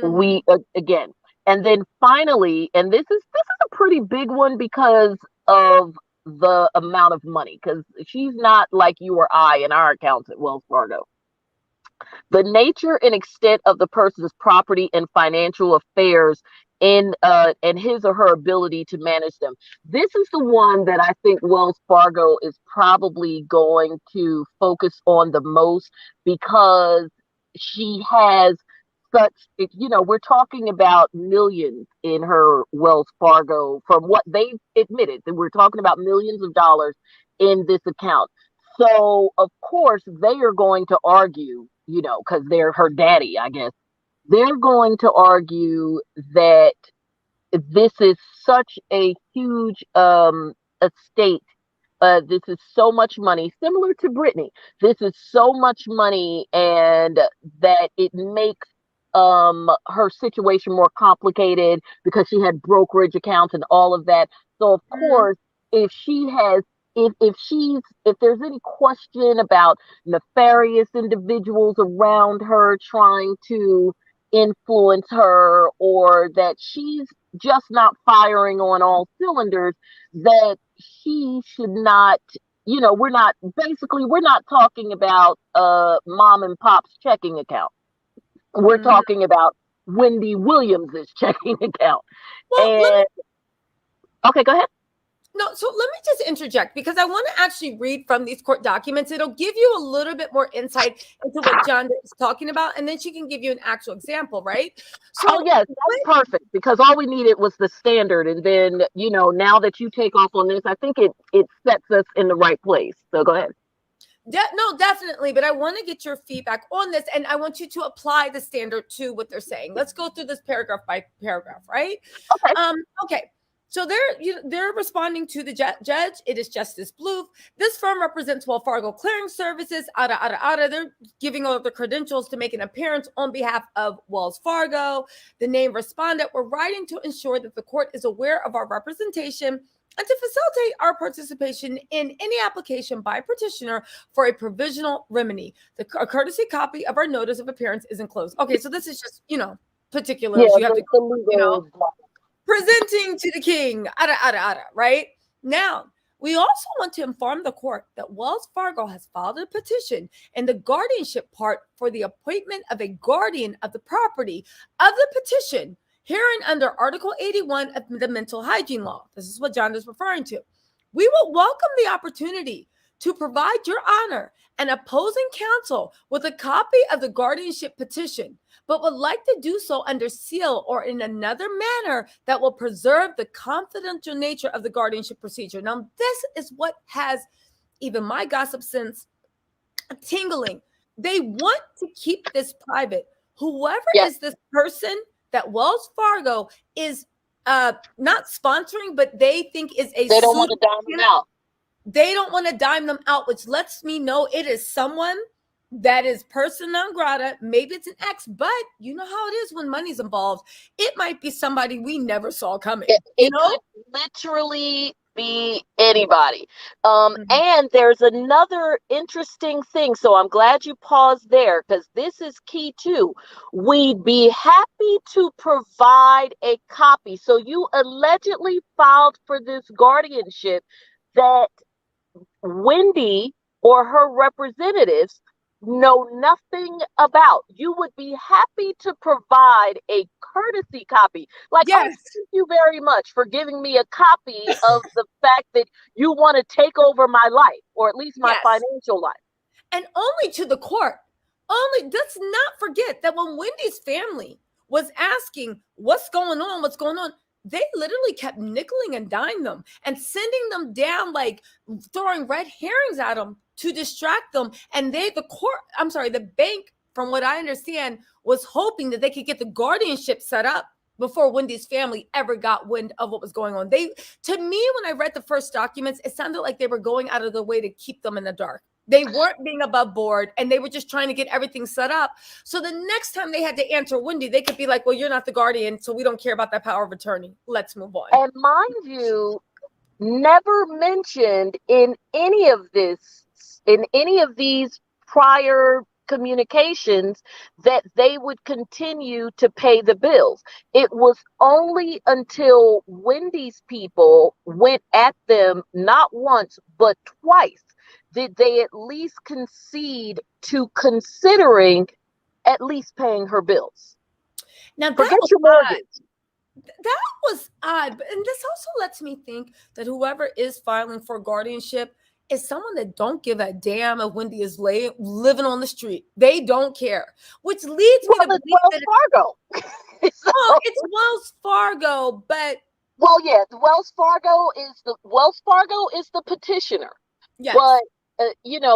We again, and then finally, and this is a pretty big one because of the amount of money, because she's not like you or I in our accounts at Wells Fargo. The nature and extent of the person's property and financial affairs in and his or her ability to manage them. This is the one that I think Wells Fargo is probably going to focus on the most, because she has such, we're talking about millions in her Wells Fargo, from what they've admitted, that we're talking about millions of dollars in this account. So of course they are going to argue, because they're her daddy, I guess. They're going to argue that this is such a huge estate. This is so much money, similar to Brittany. This is so much money, and that it makes her situation more complicated because she had brokerage accounts and all of that. So of course, if she has, if there's any question about nefarious individuals around her trying to influence her, or that she's just not firing on all cylinders, that she should not, we're not talking about mom and pop's checking account. We're talking about Wendy Williams's checking account. Well, okay, go ahead. No, so let me just interject, because I want to actually read from these court documents. It'll give you a little bit more insight into what Johnda is talking about, and then she can give you an actual example, right? So, yes, that's perfect, because all we needed was the standard, and then, now that you take off on this, I think it sets us in the right place. So go ahead. No, definitely. But I want to get your feedback on this, and I want you to apply the standard to what they're saying. Let's go through this paragraph by paragraph, right? Okay. Okay. So they're responding to the judge. It is Justice Bluth. This firm represents Wells Fargo Clearing Services. They're giving all the credentials to make an appearance on behalf of Wells Fargo. The named respondent, we're writing to ensure that the court is aware of our representation and to facilitate our participation in any application by petitioner for a provisional remedy. A courtesy copy of our notice of appearance is enclosed. Okay, so this is just, particulars. Yeah, you have to, presenting to the king, right? Now, we also want to inform the court that Wells Fargo has filed a petition in the guardianship part for the appointment of a guardian of the property of the petition, herein under Article 81 of the Mental Hygiene Law. This is what John is referring to. We will welcome the opportunity to provide your honor an opposing counsel with a copy of the guardianship petition, but would like to do so under seal or in another manner that will preserve the confidential nature of the guardianship procedure. Now, this is what has even my gossip sense tingling. They want to keep this private. Whoever is this person that Wells Fargo is not sponsoring, but they think is a— they don't want to dime them out. They don't want to dime them out, which lets me know it is someone that is persona non grata. Maybe it's an ex, but you know how it is when money's involved. It might be somebody we never saw coming. It could literally be anybody. And there's another interesting thing. So I'm glad you paused there because this is key too. We'd be happy to provide a copy. So you allegedly filed for this guardianship that Wendy or her representatives know nothing about. You would be happy to provide a courtesy copy. Like, oh, Yes. thank you very much for giving me a copy of the fact that you want to take over my life, or at least my financial life. And only to the court. Only, let's not forget that when Wendy's family was asking what's going on, they literally kept nickeling and diming them and sending them down, like throwing red herrings at them to distract them. And the bank, from what I understand, was hoping that they could get the guardianship set up before Wendy's family ever got wind of what was going on. To me, when I read the first documents, it sounded like they were going out of the way to keep them in the dark. They weren't being above board, and they were just trying to get everything set up. So the next time they had to answer Wendy, they could be like, well, you're not the guardian, so we don't care about that power of attorney. Let's move on. And mind you, never mentioned in any of these prior communications that they would continue to pay the bills. It was only until Wendy's people went at them not once but twice did they at least concede to considering at least paying her bills. Now, forget your mortgage. That was odd. And this also lets me think that whoever is filing for guardianship is someone that don't give a damn if Wendy is living on the street. They don't care, which leads me to believe Wells Fargo. Oh, it's Wells Fargo, but Wells Fargo is the petitioner. Yes. But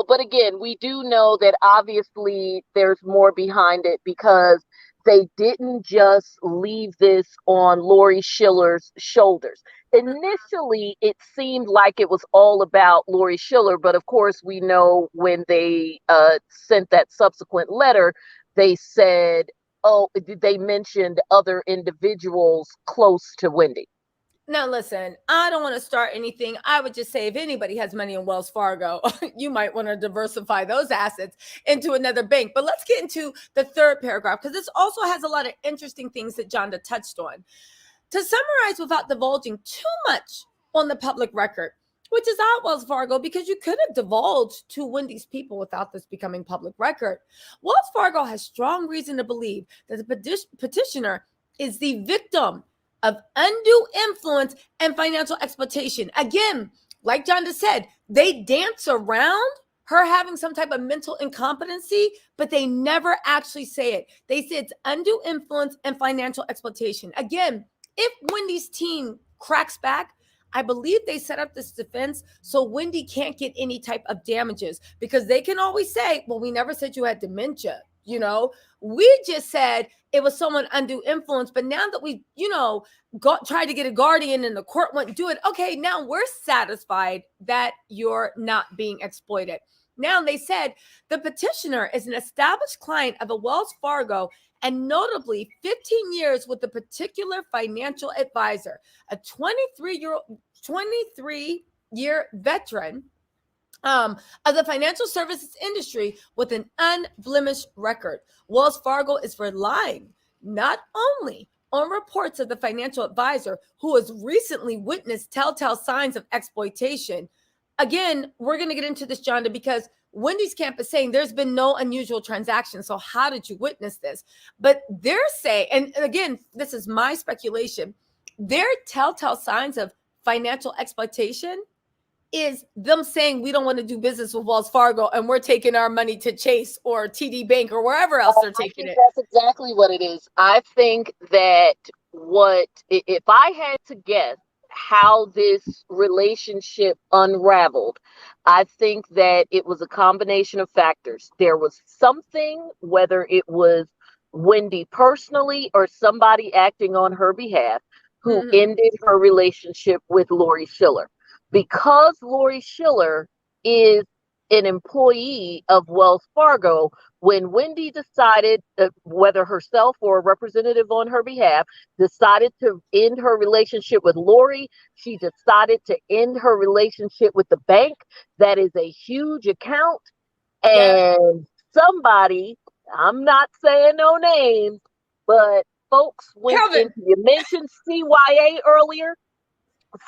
but again, we do know that obviously there's more behind it because they didn't just leave this on Lori Schiller's shoulders. Initially, it seemed like it was all about Lori Schiller, but of course, we know when they sent that subsequent letter, they said, they mentioned other individuals close to Wendy. Now, listen, I don't want to start anything. I would just say if anybody has money in Wells Fargo, you might want to diversify those assets into another bank. But let's get into the third paragraph because this also has a lot of interesting things that Johnda touched on. To summarize without divulging too much on the public record, which is odd, Wells Fargo, because you could have divulged to Wendy's people without this becoming public record. Wells Fargo has strong reason to believe that the petitioner is the victim of undue influence and financial exploitation. Again, like Johnda said, they dance around her having some type of mental incompetency, but they never actually say it. They say it's undue influence and financial exploitation. Again, if Wendy's team cracks back, I believe they set up this defense so Wendy can't get any type of damages because they can always say, well, we never said you had dementia. We just said it was someone undue influence. But now that we, tried to get a guardian and the court wouldn't do it. Okay, now we're satisfied that you're not being exploited. Now they said the petitioner is an established client of a Wells Fargo and notably 15 years with a particular financial advisor, a 23-year veteran of the financial services industry with an unblemished record. Wells Fargo is relying not only on reports of the financial advisor who has recently witnessed telltale signs of exploitation. Again, we're going to get into this, Johnda, because Wendy's camp is saying there's been no unusual transaction. So how did you witness this? But they're saying, and again, this is my speculation, their telltale signs of financial exploitation is them saying we don't want to do business with Wells Fargo and we're taking our money to Chase or TD Bank or wherever else they're taking it. That's exactly what it is. I think that if I had to guess how this relationship unraveled, I think that it was a combination of factors. There was something, whether it was Wendy personally or somebody acting on her behalf, who ended her relationship with Lori Schiller. Because Lori Schiller is an employee of Wells Fargo. When Wendy decided, whether herself or a representative on her behalf, decided to end her relationship with Lori, she decided to end her relationship with the bank. That is a huge account. And somebody, I'm not saying no names, but folks went into, you mentioned CYA earlier.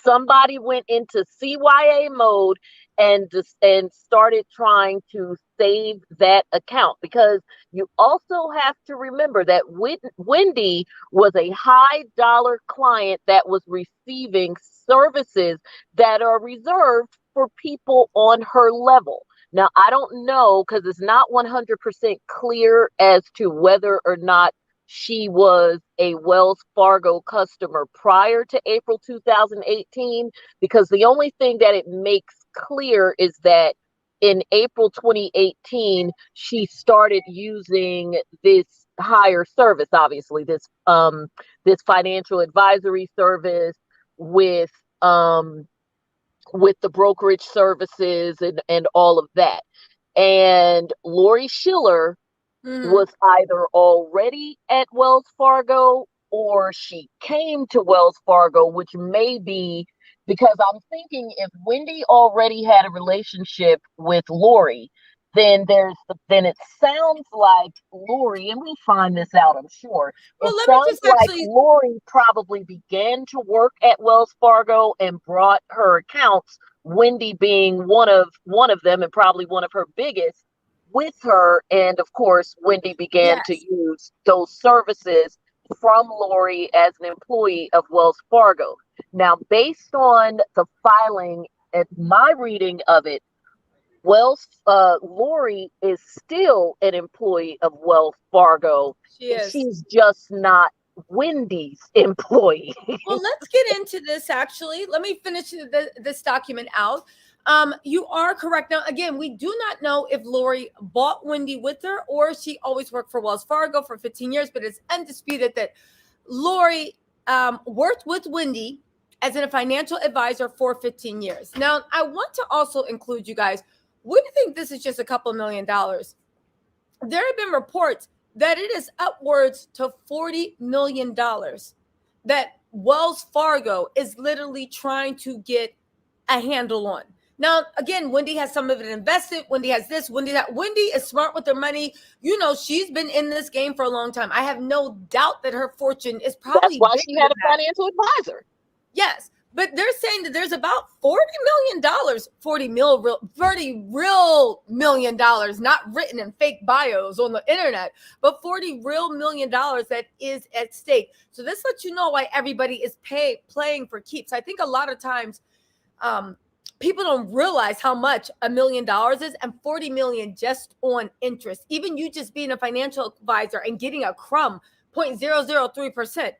Somebody went into CYA mode and started trying to save that account, because you also have to remember that Wendy was a high dollar client that was receiving services that are reserved for people on her level. Now, I don't know, because it's not 100% clear as to whether or not she was a Wells Fargo customer prior to April 2018, because the only thing that it makes clear is that in April 2018, she started using this higher service, obviously, this financial advisory service with the brokerage services and all of that. And Lori Schiller was either already at Wells Fargo or she came to Wells Fargo, which may be because I'm thinking if Wendy already had a relationship with Lori, then it sounds like Lori, and we'll find this out, I'm sure. Well, it sounds like Lori probably began to work at Wells Fargo and brought her accounts, Wendy being one of them and probably one of her biggest, with her. And of course, Wendy began to use those services from Lori as an employee of Wells Fargo. Now, based on the filing and my reading of it, Lori is still an employee of Wells Fargo. She's just not Wendy's employee. Well, let's get into this, actually. Let me finish this document out. You are correct. Now, again, we do not know if Lori bought Wendy with her or she always worked for Wells Fargo for 15 years, but it's undisputed that Lori worked with Wendy as a financial advisor for 15 years. Now, I want to also include you guys. We think this is just a couple $1 million. There have been reports that it is upwards to $40 million that Wells Fargo is literally trying to get a handle on. Now, again, Wendy has some of it invested. Wendy has this, Wendy that. Wendy is smart with her money. You know, she's been in this game for a long time. I have no doubt that her fortune is probably That's why she had a financial advisor. Yes. But they're saying that there's about $40 million, $40 real million, not written in fake bios on the internet, but $40 real million that is at stake. So this lets you know why everybody is playing for keeps. I think a lot of times people don't realize how much $1 million is, and 40 million just on interest. Even you just being a financial advisor and getting a crumb, 0.003%.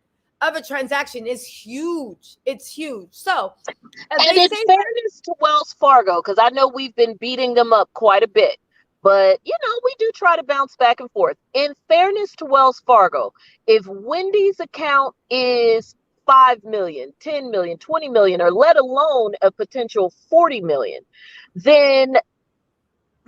of a transaction is huge. It's huge. So, and in fairness to Wells Fargo, because I know we've been beating them up quite a bit, but you know, we do try to bounce back and forth. In fairness to Wells Fargo, if Wendy's account is 5 million, 10 million, 20 million, or let alone a potential 40 million, then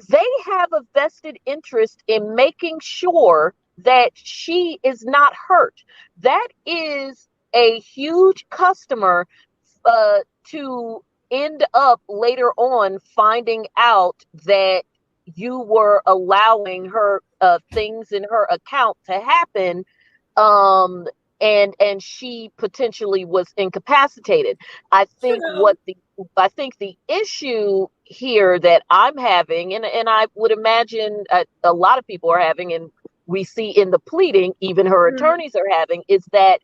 they have a vested interest in making sure that she is not hurt. That is a huge customer to end up later on finding out that you were allowing her things in her account to happen, and she potentially was incapacitated. I think the issue here that I'm having, and I would imagine a lot of people are having, and we see in the pleading, even her attorneys are having, is that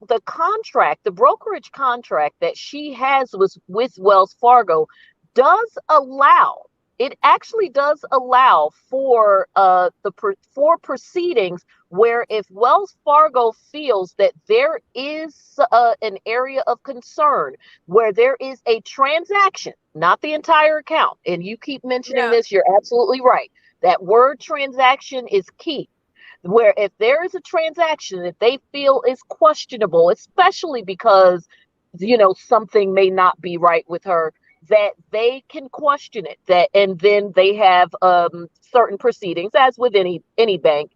the brokerage contract that she has with Wells Fargo actually does allow for proceedings where if Wells Fargo feels that there is an area of concern where there is a transaction, not the entire account, and you keep mentioning this, you're absolutely right. That word transaction is key. Where if there is a transaction that they feel is questionable, especially because, you know, something may not be right with her, that they can question it, and then they have certain proceedings, as with any bank,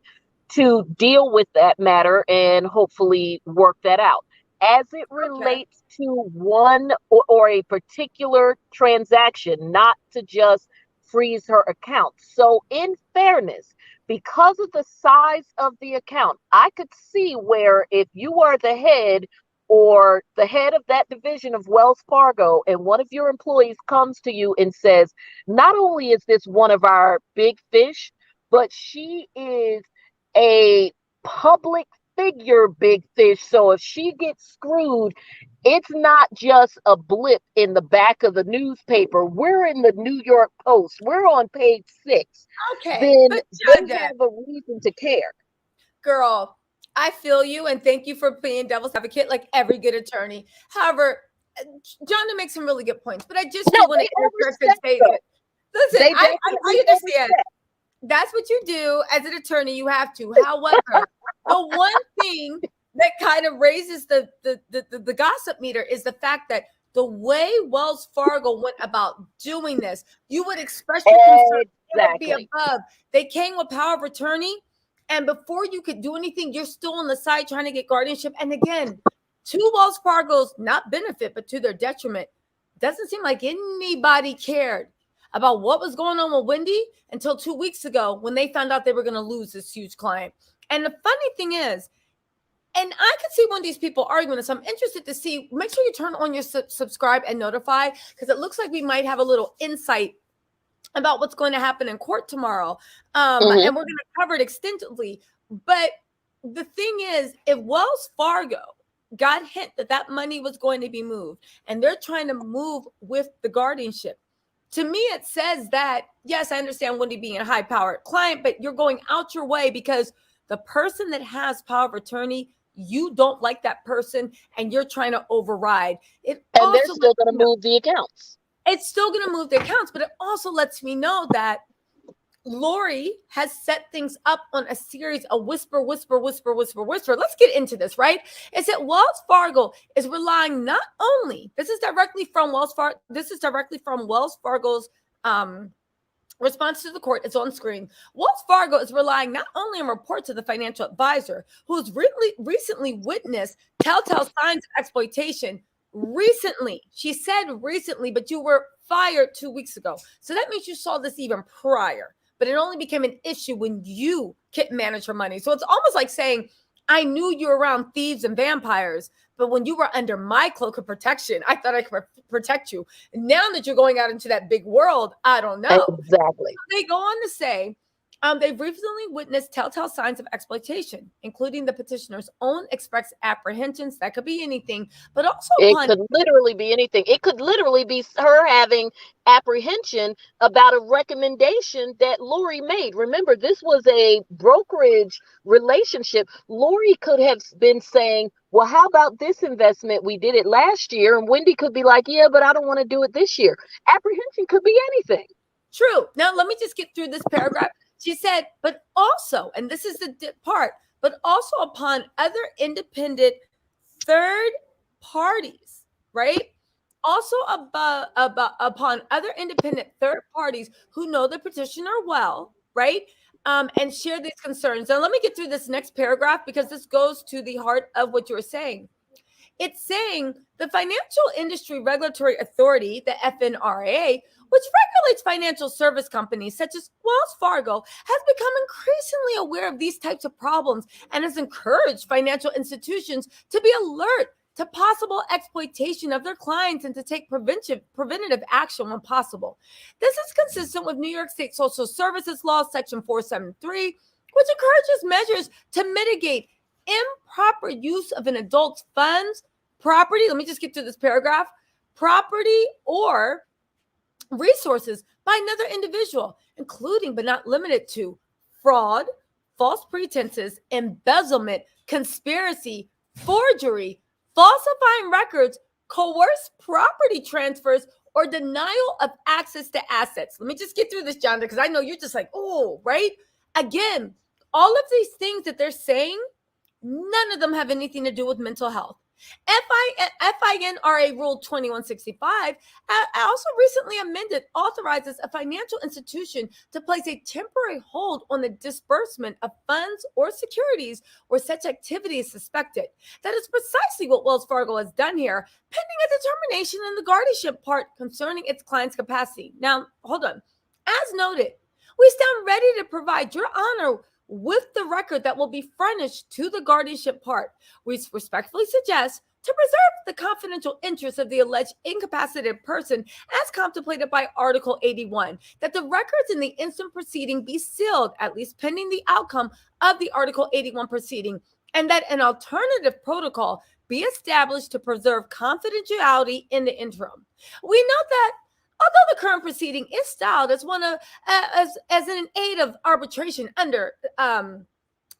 to deal with that matter and hopefully work that out. As it relates to one or a particular transaction, not to just freeze her account. So in fairness, because of the size of the account, I could see where if you are the head or the head of that division of Wells Fargo and one of your employees comes to you and says, not only is this one of our big fish, but she is a public figure big fish. So if she gets screwed, it's not just a blip in the back of the newspaper. We're in the New York Post. We're on page 6. Okay, Then but they Johnda, have a reason to care. girl, I feel you, and thank you for being devil's advocate like every good attorney. However, Johnda makes some really good points, but I just No, do want they to interject and overstep say though. that. Listen, They I definitely understand. overstep. That's what you do as an attorney. You have to. However, the one thing that kind of raises the gossip meter is the fact that the way Wells Fargo went about doing this, you would express your concern. It would be Exactly. above. They came with power of attorney, and before you could do anything, you're still on the side trying to get guardianship. And again, to Wells Fargo's not benefit, but to their detriment, doesn't seem like anybody cared about what was going on with Wendy until 2 weeks ago when they found out they were going to lose this huge client. And the funny thing is, and I could see Wendy's people arguing this. I'm interested to see. Make sure you turn on your subscribe and notify, because it looks like we might have a little insight about what's going to happen in court tomorrow. And we're going to cover it extensively. But the thing is, if Wells Fargo got hint that that money was going to be moved and they're trying to move with the guardianship, to me, it says that, yes, I understand Wendy being a high-powered client, but you're going out your way because the person that has power of attorney, you don't like that person, and you're trying to override it. And they're still going to move the accounts. It's still going to move the accounts, but it also lets me know that Lori has set things up on a series of whisper. Let's get into this, right? It's that Wells Fargo is relying not only, this is directly from Wells Fargo's response to the court. It's on screen. Wells Fargo is relying not only on reports of the financial advisor who's recently witnessed telltale signs of exploitation. Recently, she said recently, but you were fired 2 weeks ago. So that means you saw this even prior. But it only became an issue when you couldn't manage her money. So it's almost like saying, I knew you were around thieves and vampires, but when you were under my cloak of protection, I thought I could protect you. Now that you're going out into that big world, I don't know. Exactly. So they go on to say, they've recently witnessed telltale signs of exploitation, including the petitioner's own expressed apprehensions. That could be anything, but also it could literally be anything. It could literally be her having apprehension about a recommendation that Lori made. Remember, this was a brokerage relationship. Lori could have been saying, well, how about this investment? We did it last year. And Wendy could be like, yeah, but I don't want to do it this year. Apprehension could be anything. True. Now, let me just get through this paragraph. She said, but also, and this is the part, but also upon other independent third parties, right? Also upon other independent third parties who know the petitioner well, right? And share these concerns. Now, let me get through this next paragraph because this goes to the heart of what you're saying. It's saying the Financial Industry Regulatory Authority, the FNRA, which regulates financial service companies such as Wells Fargo, has become increasingly aware of these types of problems and has encouraged financial institutions to be alert to possible exploitation of their clients and to take preventative action when possible. This is consistent with New York State Social Services Law, Section 473, which encourages measures to mitigate improper use of an adult's funds, property, let me just get through this paragraph, property or resources by another individual, including but not limited to fraud, false pretenses, embezzlement, conspiracy, forgery, falsifying records, coerced property transfers, or denial of access to assets. Let me just get through this, Johnda, because I know you're just like, oh, right? Again, all of these things that they're saying, none of them have anything to do with mental health. FINRA Rule 2165 also recently amended authorizes a financial institution to place a temporary hold on the disbursement of funds or securities where such activity is suspected. That is precisely what Wells Fargo has done here, pending a determination in the guardianship part concerning its client's capacity. Now, hold on. As noted, we stand ready to provide your honor with the record that will be furnished to the guardianship part. We respectfully suggest to preserve the confidential interests of the alleged incapacitated person as contemplated by Article 81, that the records in the instant proceeding be sealed, at least pending the outcome of the Article 81 proceeding, and that an alternative protocol be established to preserve confidentiality in the interim. We note that although the current proceeding is styled as one of as an aid of arbitration under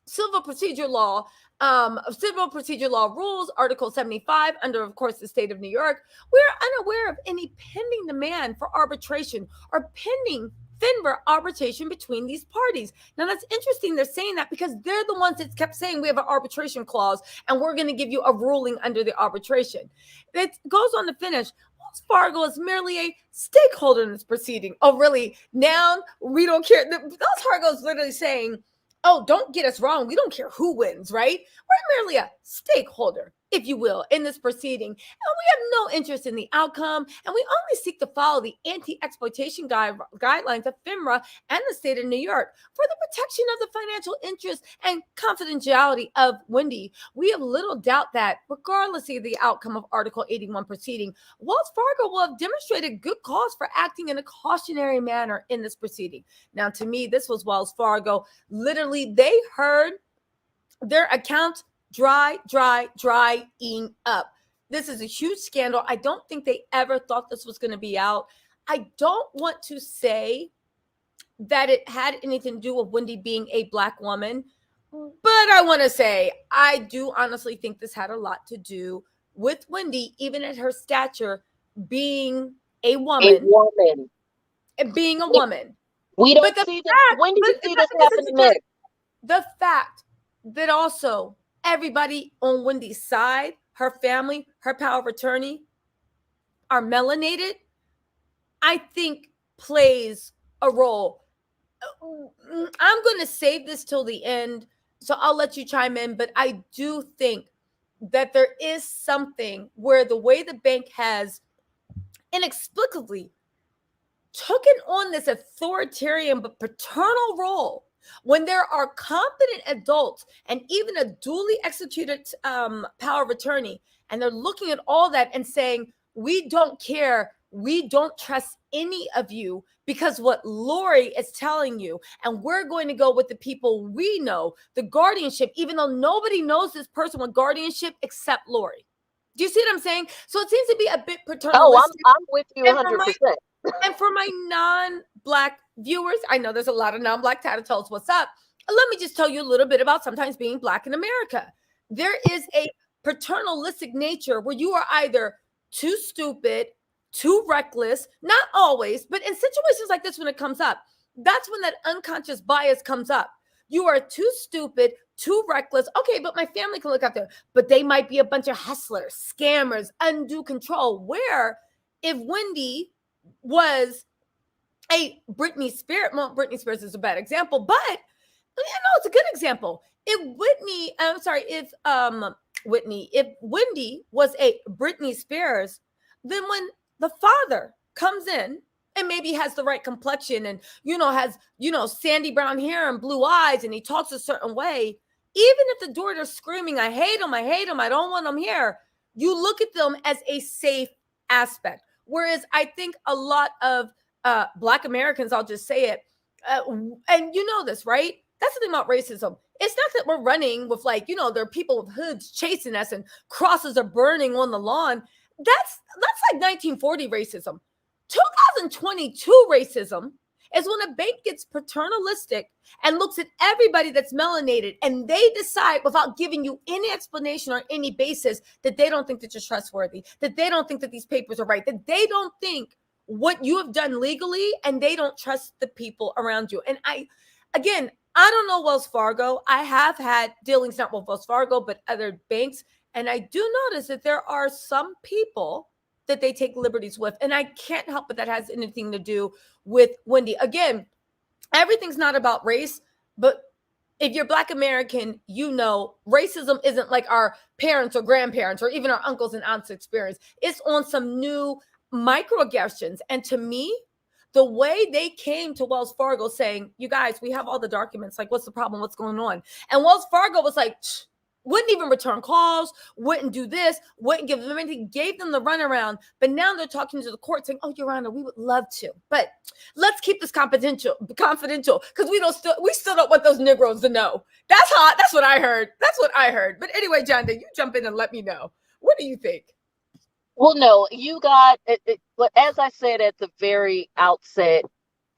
civil procedure law rules, Article 75, under, of course, the state of New York, we are unaware of any pending demand for arbitration or pending FINRA arbitration between these parties. Now, that's interesting. They're saying that because they're the ones that kept saying we have an arbitration clause and we're going to give you a ruling under the arbitration. It goes on to finish. Wells Fargo is merely a stakeholder in this proceeding. Oh, really? Now we don't care. Wells Fargo is literally saying, oh, don't get us wrong. We don't care who wins, right? We're merely a stakeholder, if you will, in this proceeding. And we have no interest in the outcome. And we only seek to follow the anti-exploitation guidelines of FINRA and the state of New York for the protection of the financial interests and confidentiality of Wendy. We have little doubt that, regardless of the outcome of Article 81 proceeding, Wells Fargo will have demonstrated good cause for acting in a cautionary manner in this proceeding. Now, to me, this was Wells Fargo. Literally, they heard their account drying up. This is a huge scandal. I don't think they ever thought this was going to be out. I don't want to say that it had anything to do with Wendy being a Black woman, but I want to say I do honestly think this had a lot to do with Wendy, even at her stature, being a woman. Being a woman. We don't see that. When did you see this happen next? The fact that also everybody on Wendy's side, her family, her power of attorney, are melanated, I think plays a role. I'm going to save this till the end, so I'll let you chime in, but I do think that there is something where the way the bank has inexplicably taken on this authoritarian but paternal role when there are competent adults and even a duly executed power of attorney, and they're looking at all that and saying, we don't care, we don't trust any of you because what Lori is telling you, and we're going to go with the people we know, the guardianship, even though nobody knows this person with guardianship except Lori. Do you see what I'm saying? So it seems to be a bit paternalistic. Oh, I'm with you 100%. And for my non-Black viewers, I know there's a lot of non-Black Tattle Tells what's up. Let me just tell you a little bit about sometimes being Black in America. There is a paternalistic nature where you are either too stupid, too reckless, not always, but in situations like this when it comes up, that's when that unconscious bias comes up. You are too stupid, too reckless. Okay, but my family can look out there, but they might be a bunch of hustlers, scammers, undue control. Where if Wendy was a Britney Spears, well, Britney Spears is a bad example, but it's a good example. If Wendy was a Britney Spears, then when the father comes in and maybe has the right complexion and, has, sandy brown hair and blue eyes, and he talks a certain way, even if the daughter's screaming, I hate him, I don't want him here, you look at them as a safe aspect. Whereas I think a lot of Black Americans, I'll just say it, and you know this, right? That's the thing about racism. It's not that we're running with there are people with hoods chasing us and crosses are burning on the lawn. That's like 1940 racism. 2022 racism is when a bank gets paternalistic and looks at everybody that's melanated and they decide without giving you any explanation or any basis that they don't think that you're trustworthy, that they don't think that these papers are right, that they don't think what you have done legally, and they don't trust the people around you. And I don't know Wells Fargo. I have had dealings not with Wells Fargo, but other banks. And I do notice that there are some people that they take liberties with. And I can't help but that has anything to do with Wendy. Again, everything's not about race, but if you're Black American, you know racism isn't like our parents or grandparents or even our uncles and aunts experience. It's on some new microaggressions. And to me, the way they came to Wells Fargo saying, you guys, we have all the documents. Like, what's the problem? What's going on? And Wells Fargo was like, wouldn't even return calls, wouldn't do this, wouldn't give them anything, gave them the runaround. But now they're talking to the court saying, oh, Your Honor, we would love to, but let's keep this confidential, because we still don't want those Negroes to know. That's hot. That's what I heard. But anyway, Johnda, you jump in and let me know. What do you think? Well, no, you got it, but as I said at the very outset,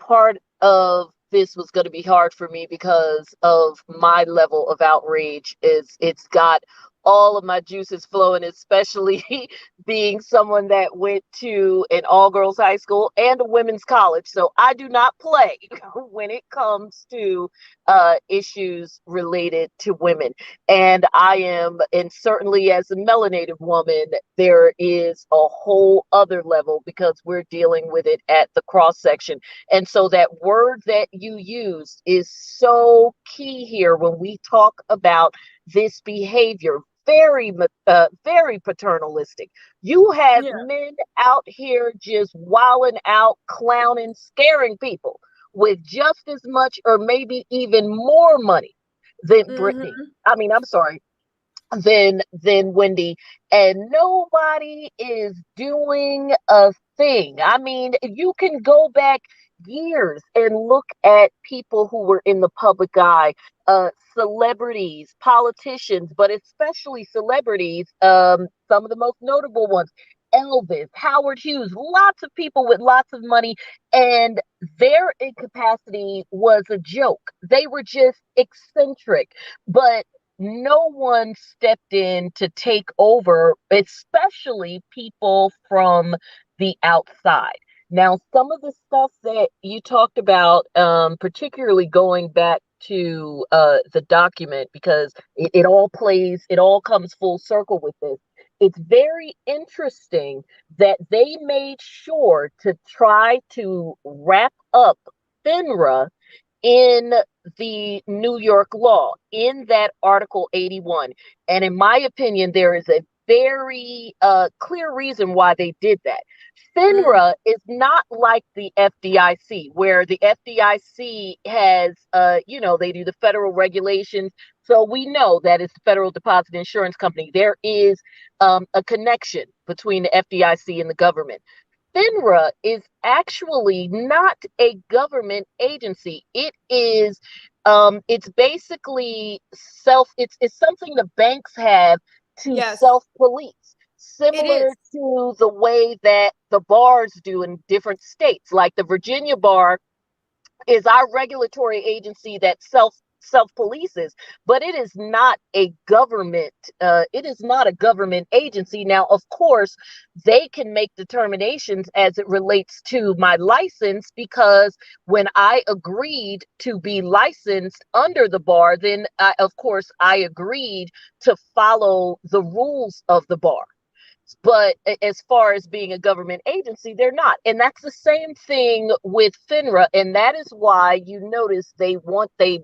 part of this was going to be hard for me because of my level of outrage. It's got all of my juices flowing, especially being someone that went to an all-girls high school and a women's college. So I do not play when it comes to issues related to women. And and certainly as a melanated woman, there is a whole other level because we're dealing with it at the cross section. And so that word that you use is so key here when we talk about this behavior. Very paternalistic. You have men out here just wilding out, clowning, scaring people with just as much or maybe even more money than Brittany. I'm sorry, than Wendy, and nobody is doing a thing. I mean, you can go back years and look at people who were in the public eye, celebrities, politicians, but especially celebrities, some of the most notable ones, Elvis, Howard Hughes, lots of people with lots of money, and their incapacity was a joke. They were just eccentric, but no one stepped in to take over, especially people from the outside. Now, some of the stuff that you talked about, particularly going back to the document, because it all comes full circle with this. It's very interesting that they made sure to try to wrap up FINRA in the New York law, in that Article 81. And in my opinion, there is a very clear reason why they did that. FINRA is not like the FDIC, where the FDIC has, they do the federal regulations. So we know that it's the Federal Deposit Insurance Company. There is a connection between the FDIC and the government. FINRA is actually not a government agency. It is, it's basically it's something the banks have to self-police, similar to the way that the bars do in different states. Like the Virginia bar is our regulatory agency that self-polices, but it is not a government. It is not a government agency. Now, of course, they can make determinations as it relates to my license, because when I agreed to be licensed under the bar, then of course I agreed to follow the rules of the bar. But as far as being a government agency, they're not. And that's the same thing with FINRA. And that is why you notice they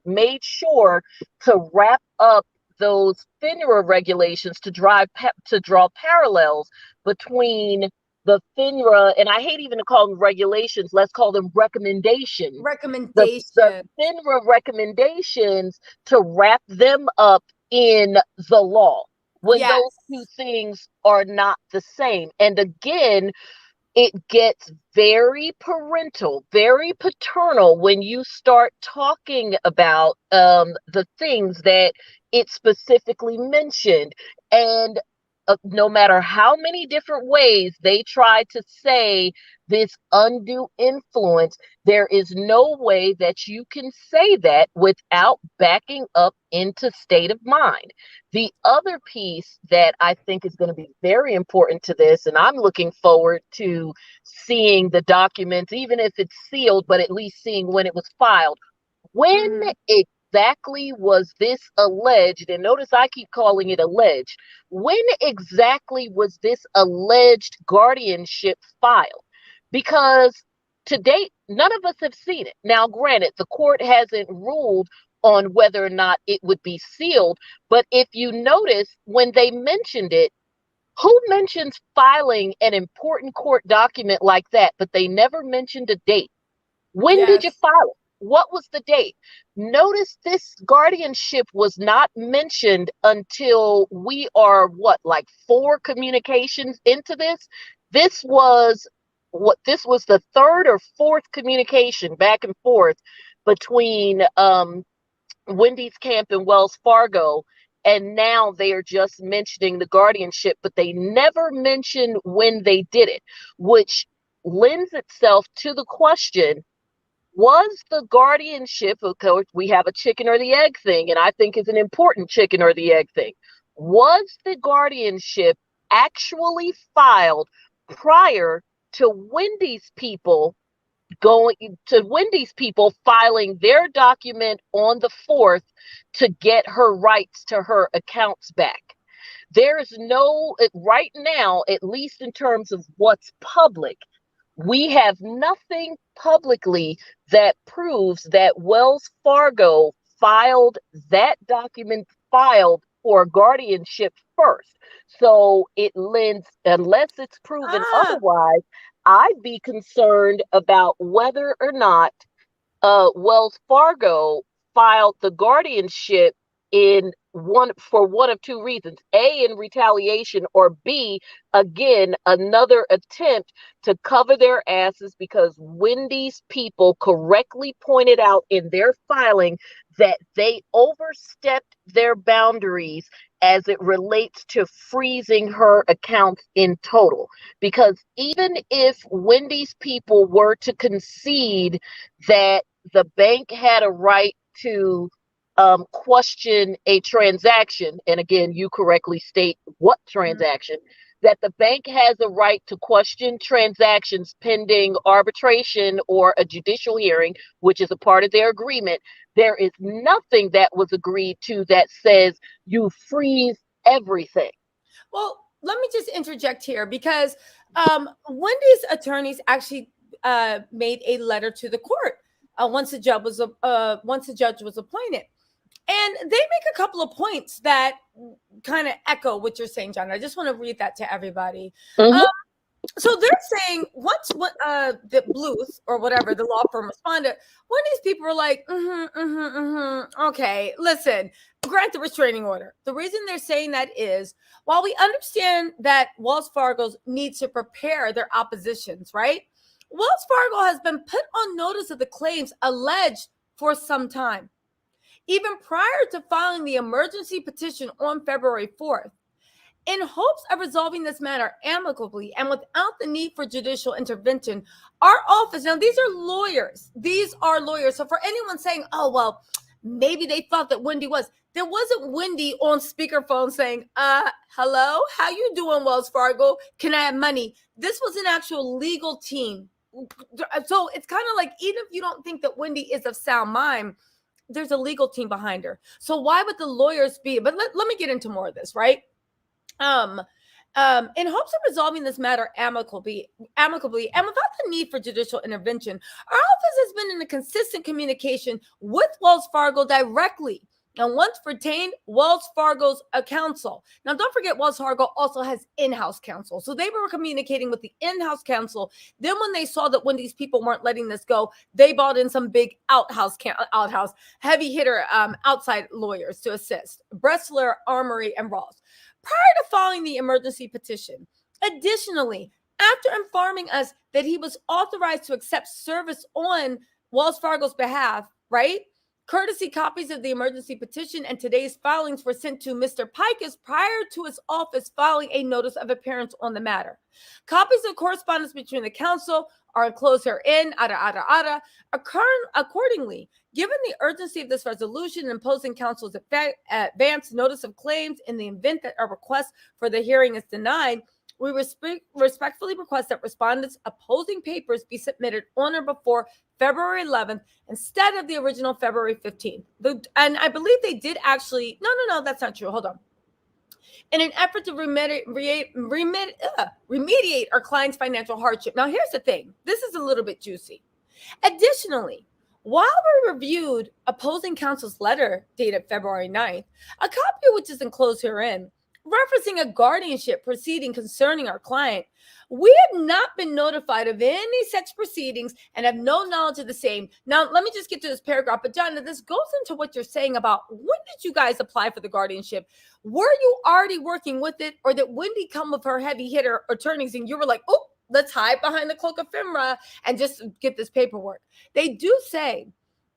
made sure to wrap up those FINRA regulations to draw parallels between the FINRA, and I hate even to call them regulations, let's call them recommendations. The FINRA recommendations, to wrap them up in the law, when those two things are not the same. And again, it gets very parental, very paternal when you start talking about the things that it specifically mentioned. And no matter how many different ways they try to say this undue influence, there is no way that you can say that without backing up into state of mind. The other piece that I think is going to be very important to this, and I'm looking forward to seeing the documents, even if it's sealed, but at least seeing when it was filed. When it exactly was this alleged, and notice I keep calling it alleged, when exactly was this alleged guardianship filed? Because to date, none of us have seen it. Now, granted, the court hasn't ruled on whether or not it would be sealed, but if you notice, when they mentioned it, who mentions filing an important court document like that, but they never mentioned a date? When did you Yes. file it? What was the date? Notice this guardianship was not mentioned until we are like 4 communications into this. This was the 3rd or 4th communication back and forth between Wendy's camp and Wells Fargo. And now they are just mentioning the guardianship, but they never mention when they did it, which lends itself to the question, was the guardianship, of course, we have a chicken or the egg thing, and I think it's an important chicken or the egg thing. Was the guardianship actually filed prior to Wendy's people filing their document on the 4th to get her rights to her accounts back? There is no, right now, at least in terms of what's public, we have nothing publicly that proves that Wells Fargo filed that document, filed for guardianship first. So it lends, unless it's proven otherwise, I'd be concerned about whether or not Wells Fargo filed the guardianship for one of 2 reasons: A, in retaliation, or B, again, another attempt to cover their asses, because Wendy's people correctly pointed out in their filing that they overstepped their boundaries as it relates to freezing her accounts in total. Because even if Wendy's people were to concede that the bank had a right to question a transaction, and again, you correctly state what transaction, that the bank has a right to question transactions pending arbitration or a judicial hearing, which is a part of their agreement. There is nothing that was agreed to that says you freeze everything. Well, let me just interject here, because Wendy's attorneys actually made a letter to the court once the judge was appointed, and they make a couple of points that kind of echo what you're saying, John. I just want to read that to everybody. Mm-hmm. So they're saying once the Bluth or whatever the law firm responded, when these people were like, okay, listen, grant the restraining order. The reason they're saying that is, while we understand that Wells Fargo needs to prepare their oppositions, right? Wells Fargo has been put on notice of the claims alleged for some time, even prior to filing the emergency petition on February 4th. In hopes of resolving this matter amicably and without the need for judicial intervention, our office, now these are lawyers. So for anyone saying, oh, well, maybe they thought that Wendy was, there wasn't Wendy on speakerphone saying, hello, how you doing, Wells Fargo? Can I have money? This was an actual legal team. So it's kind of like, even if you don't think that Wendy is of sound mind, there's a legal team behind her. So why would the lawyers be? But let me get into more of this, right? In hopes of resolving this matter amicably and without the need for judicial intervention, our office has been in a consistent communication with Wells Fargo directly, and once retained Wells Fargo's counsel. Now, don't forget, Wells Fargo also has in-house counsel. So they were communicating with the in-house counsel. Then when they saw that when these people weren't letting this go, they brought in some big outhouse heavy hitter outside lawyers to assist: Bressler, Armory, and Ross, prior to filing the emergency petition. Additionally, after informing us that he was authorized to accept service on Wells Fargo's behalf, right? Courtesy copies of the emergency petition and today's filings were sent to Mr. Pikus prior to his office filing a notice of appearance on the matter. Copies of correspondence between the counsel are enclosed herein, accordingly. Given the urgency of this resolution and imposing counsel's advance notice of claims in the event that a request for the hearing is denied, We respectfully request that respondents' opposing papers be submitted on or before February 11th instead of the original February 15th. And I believe they did actually, no, that's not true. Hold on. In an effort to remediate our client's financial hardship. Now, here's the thing. This is a little bit juicy. Additionally, while we reviewed opposing counsel's letter dated February 9th, a copy of which is enclosed herein, referencing a guardianship proceeding concerning our client, we have not been notified of any such proceedings and have no knowledge of the same. Now, let me just get to this paragraph. But Johnda, this goes into what you're saying about when did you guys apply for the guardianship? Were you already working with it, or did Wendy come with her heavy hitter attorneys and you were like, oh, let's hide behind the cloak of FINRA and just get this paperwork? They do say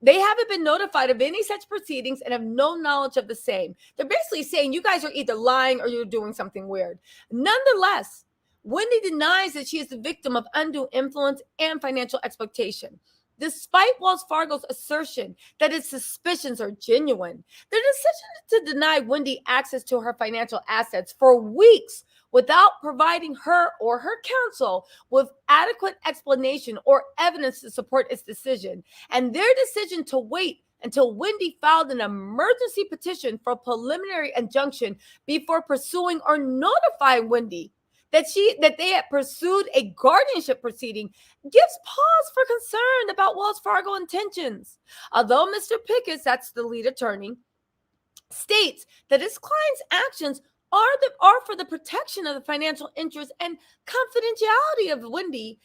they haven't been notified of any such proceedings and have no knowledge of the same. They're basically saying you guys are either lying or you're doing something weird. Nonetheless, Wendy denies that she is the victim of undue influence and financial exploitation. Despite Wells Fargo's assertion that its suspicions are genuine, their decision to deny Wendy access to her financial assets for weeks without providing her or her counsel with adequate explanation or evidence to support its decision, and their decision to wait until Wendy filed an emergency petition for a preliminary injunction before pursuing or notifying Wendy that they had pursued a guardianship proceeding gives pause for concern about Wells Fargo intentions. Although Mr. Pickett, that's the lead attorney, states that his client's actions are for the protection of the financial interests and confidentiality of Wendy,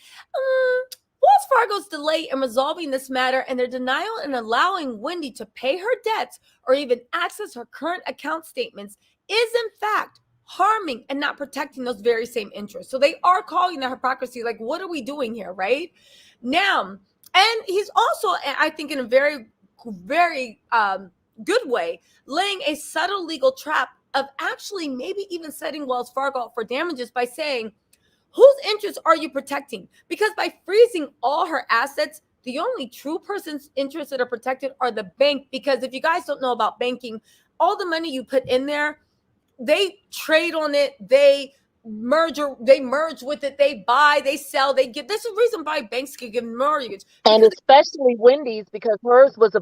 Wells Fargo's delay in resolving this matter and their denial in allowing Wendy to pay her debts or even access her current account statements is in fact harming and not protecting those very same interests. So they are calling the hypocrisy, like, what are we doing here, right? Now, and he's also, I think in a very, very good way, laying a subtle legal trap of actually maybe even setting Wells Fargo up for damages by saying, whose interests are you protecting? Because by freezing all her assets, the only true person's interests that are protected are the bank. Because if you guys don't know about banking, all the money you put in there, they trade on it, they merge with it, they buy, they sell, they give. There's a reason why banks can give mortgage. And especially Wendy's, because hers was a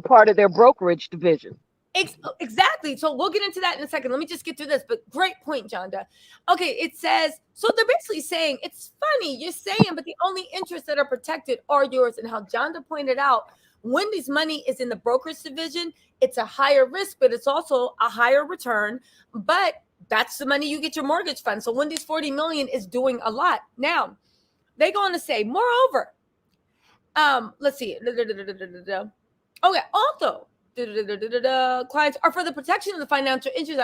part of their brokerage division. Exactly. So we'll get into that in a second. Let me just get through this. But great point, Johnda. Okay, it says, so they're basically saying, it's funny, you're saying, but the only interests that are protected are yours. And how Johnda pointed out, Wendy's money is in the brokerage division. It's a higher risk, but it's also a higher return. But that's the money you get your mortgage fund. So Wendy's $40 million is doing a lot. Now, they go on to say, moreover, let's see. Okay, also, clients are for the protection of the financial interests.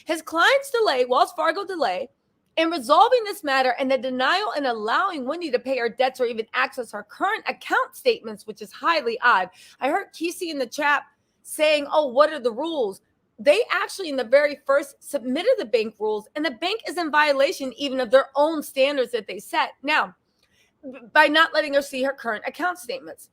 His client's delay, Wells Fargo delay, in resolving this matter and the denial in allowing Wendy to pay her debts or even access her current account statements, which is highly odd. I heard Kesey in the chat saying, oh, what are the rules? They actually in the very first submitted the bank rules, and the bank is in violation even of their own standards that they set. Now, by not letting her see her current account statements,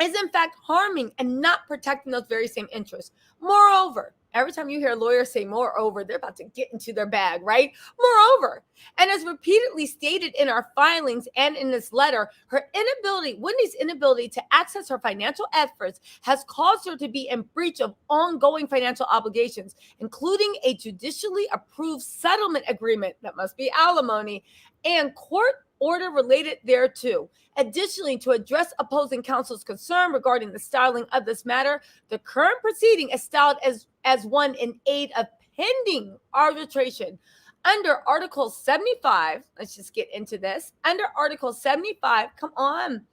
is in fact harming and not protecting those very same interests. Moreover, every time you hear lawyers say moreover, they're about to get into their bag, right? Moreover, and as repeatedly stated in our filings and in this letter, Wendy's inability to access her financial efforts has caused her to be in breach of ongoing financial obligations, including a judicially approved settlement agreement that must be alimony and court order related thereto. Additionally, to address opposing counsel's concern regarding the styling of this matter, the current proceeding is styled as one in aid of pending arbitration. Under Article 75, let's just get into this. Under Article 75, come on,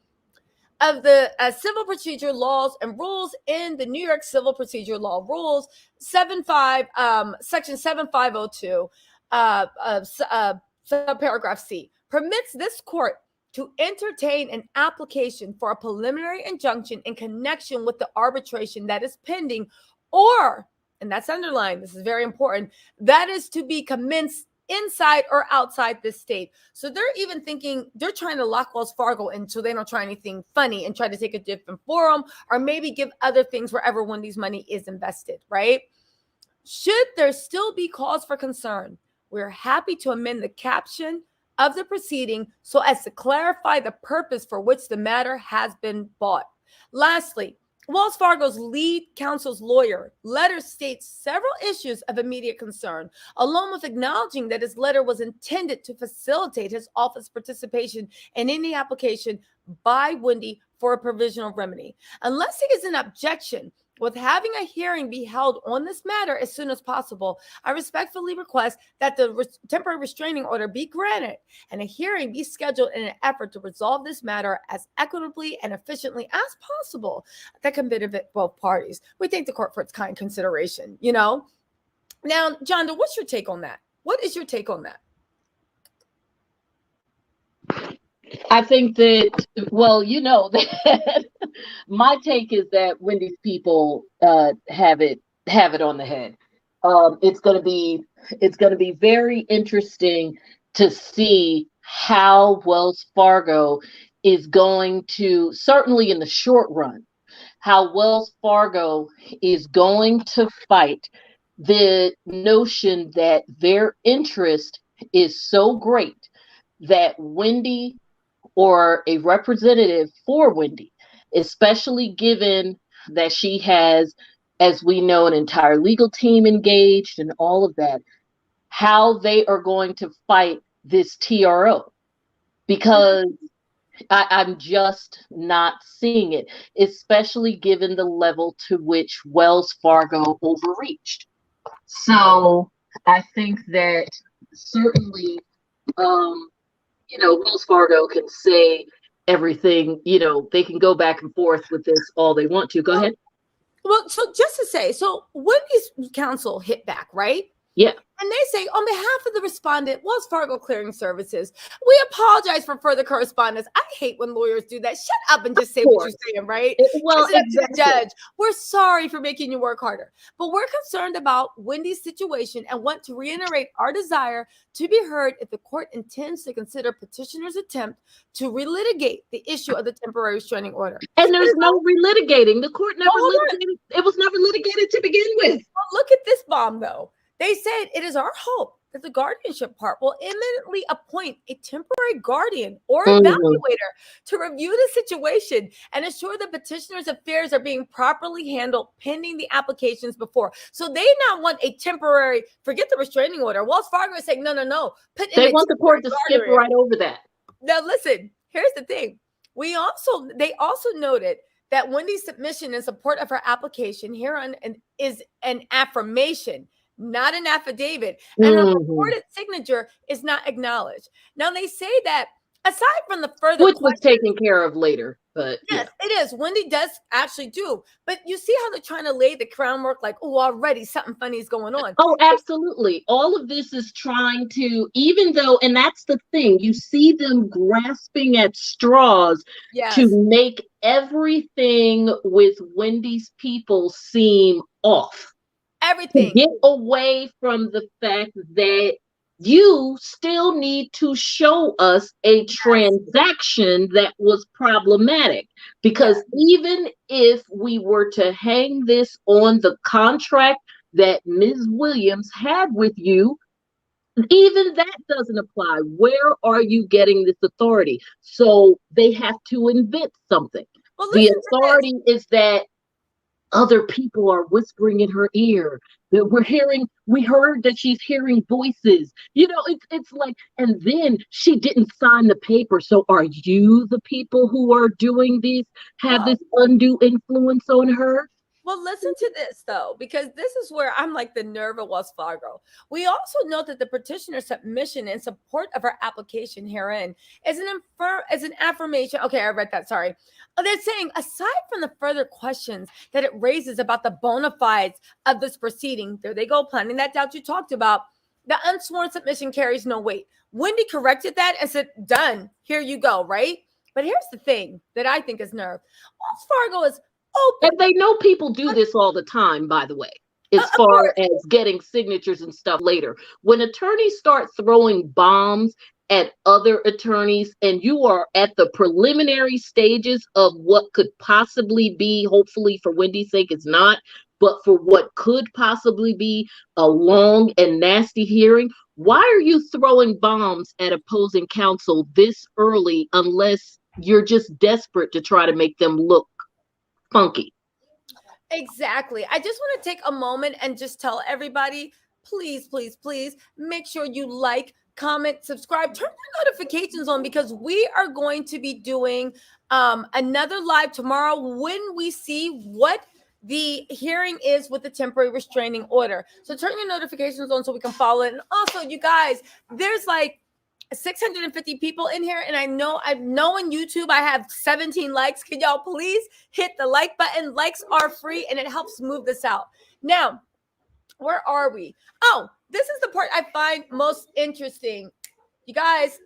of the civil procedure laws and rules in the New York Civil Procedure Law Rules, Section 7502, subparagraph C, permits this court to entertain an application for a preliminary injunction in connection with the arbitration that is pending, or, and that's underlined, this is very important, that is to be commenced inside or outside this state. So they're even thinking, they're trying to lock Wells Fargo in so they don't try anything funny and try to take a different forum or maybe give other things wherever Wendy's money is invested, right? Should there still be cause for concern, We're happy to amend the caption of the proceeding so as to clarify the purpose for which the matter has been brought. Lastly, Wells Fargo's lead counsel's lawyer letter states several issues of immediate concern, along with acknowledging that his letter was intended to facilitate his office participation in any application by Wendy for a provisional remedy. Unless there is an objection with having a hearing be held on this matter as soon as possible, I respectfully request that the temporary restraining order be granted and a hearing be scheduled in an effort to resolve this matter as equitably and efficiently as possible that can benefit both parties. We thank the court for its kind consideration, you know? Now, Johnda, what's your take on that? What is your take on that? I think that, well, you know, that my take is that Wendy's people have it on the head. It's going to be very interesting to see how Wells Fargo is going to, certainly in the short run, how Wells Fargo is going to fight the notion that their interest is so great that Wendy or a representative for Wendy, especially given that she has, as we know, an entire legal team engaged and all of that, how they are going to fight this TRO. Because I'm just not seeing it, especially given the level to which Wells Fargo overreached. So I think that certainly, Wells Fargo can say everything, they can go back and forth with this all they want to. Go ahead. Well, so just to say, so Wendy's counsel hit back, right? Yeah. And they say, on behalf of the respondent, Wells Fargo Clearing Services, we apologize for further correspondence. I hate when lawyers do that. Shut up and just say what you're saying, right? Well, exactly. To the judge, we're sorry for making you work harder, but we're concerned about Wendy's situation and want to reiterate our desire to be heard if the court intends to consider petitioner's attempt to relitigate the issue of the temporary restraining order. And there's no relitigating. The court never litigated. It was never litigated to begin with. Well, look at this bomb, though. They said it is our hope that the guardianship part will imminently appoint a temporary guardian or evaluator to review the situation and ensure the petitioner's affairs are being properly handled pending the applications before. So they now want a temporary, forget the restraining order. Wells Fargo is saying, no. They want the court to skip right over that. Now, listen, here's the thing. They also noted that Wendy's submission in support of her application herein is an affirmation, not an affidavit, and her recorded signature is not acknowledged. Now, they say that aside from the further which was taken care of later, but yes, it is. Wendy does actually do, but you see how they're trying to lay the groundwork like, oh, already something funny is going on. Oh, absolutely. All of this is trying to, even though, and that's the thing, you see them grasping at straws to make everything with Wendy's people seem off. Everything. To get away from the fact that you still need to show us a transaction that was problematic. Because even if we were to hang this on the contract that Ms. Williams had with you, even that doesn't apply. Where are you getting this authority? So they have to invent something. Well, the authority is that other people are whispering in her ear that we heard that she's hearing voices. It's like, and then she didn't sign the paper. So are you the people who are doing these, have this undue influence on her? Well, listen to this, though, because this is where I'm like the nerve of Wells Fargo. We also note that the petitioner's submission in support of her application herein is an affirmation. Okay, I read that. Sorry. They're saying, aside from the further questions that it raises about the bona fides of this proceeding, there they go, planting that doubt you talked about, the unsworn submission carries no weight. Wendy corrected that and said, done, here you go, right? But here's the thing that I think is nerve. Wells Fargo is open. And they know people do this all the time, by the way, as far as getting signatures and stuff later. When attorneys start throwing bombs at other attorneys and you are at the preliminary stages of what could possibly be, hopefully for Wendy's sake it's not, but for what could possibly be a long and nasty hearing, Why are you throwing bombs at opposing counsel this early unless you're just desperate to try to make them look funky? Exactly. I just want to take a moment and just tell everybody, please, please, please make sure you like, comment, subscribe, turn your notifications on, because we are going to be doing another live tomorrow when we see what the hearing is with the temporary restraining order. So turn your notifications on so we can follow it. And also, you guys, there's like 650 people in here, and I know on YouTube I have 17 likes. Can y'all please hit the like button? Likes are free and it helps move this out. Now, where are we? Oh, this is the part I find most interesting. You guys,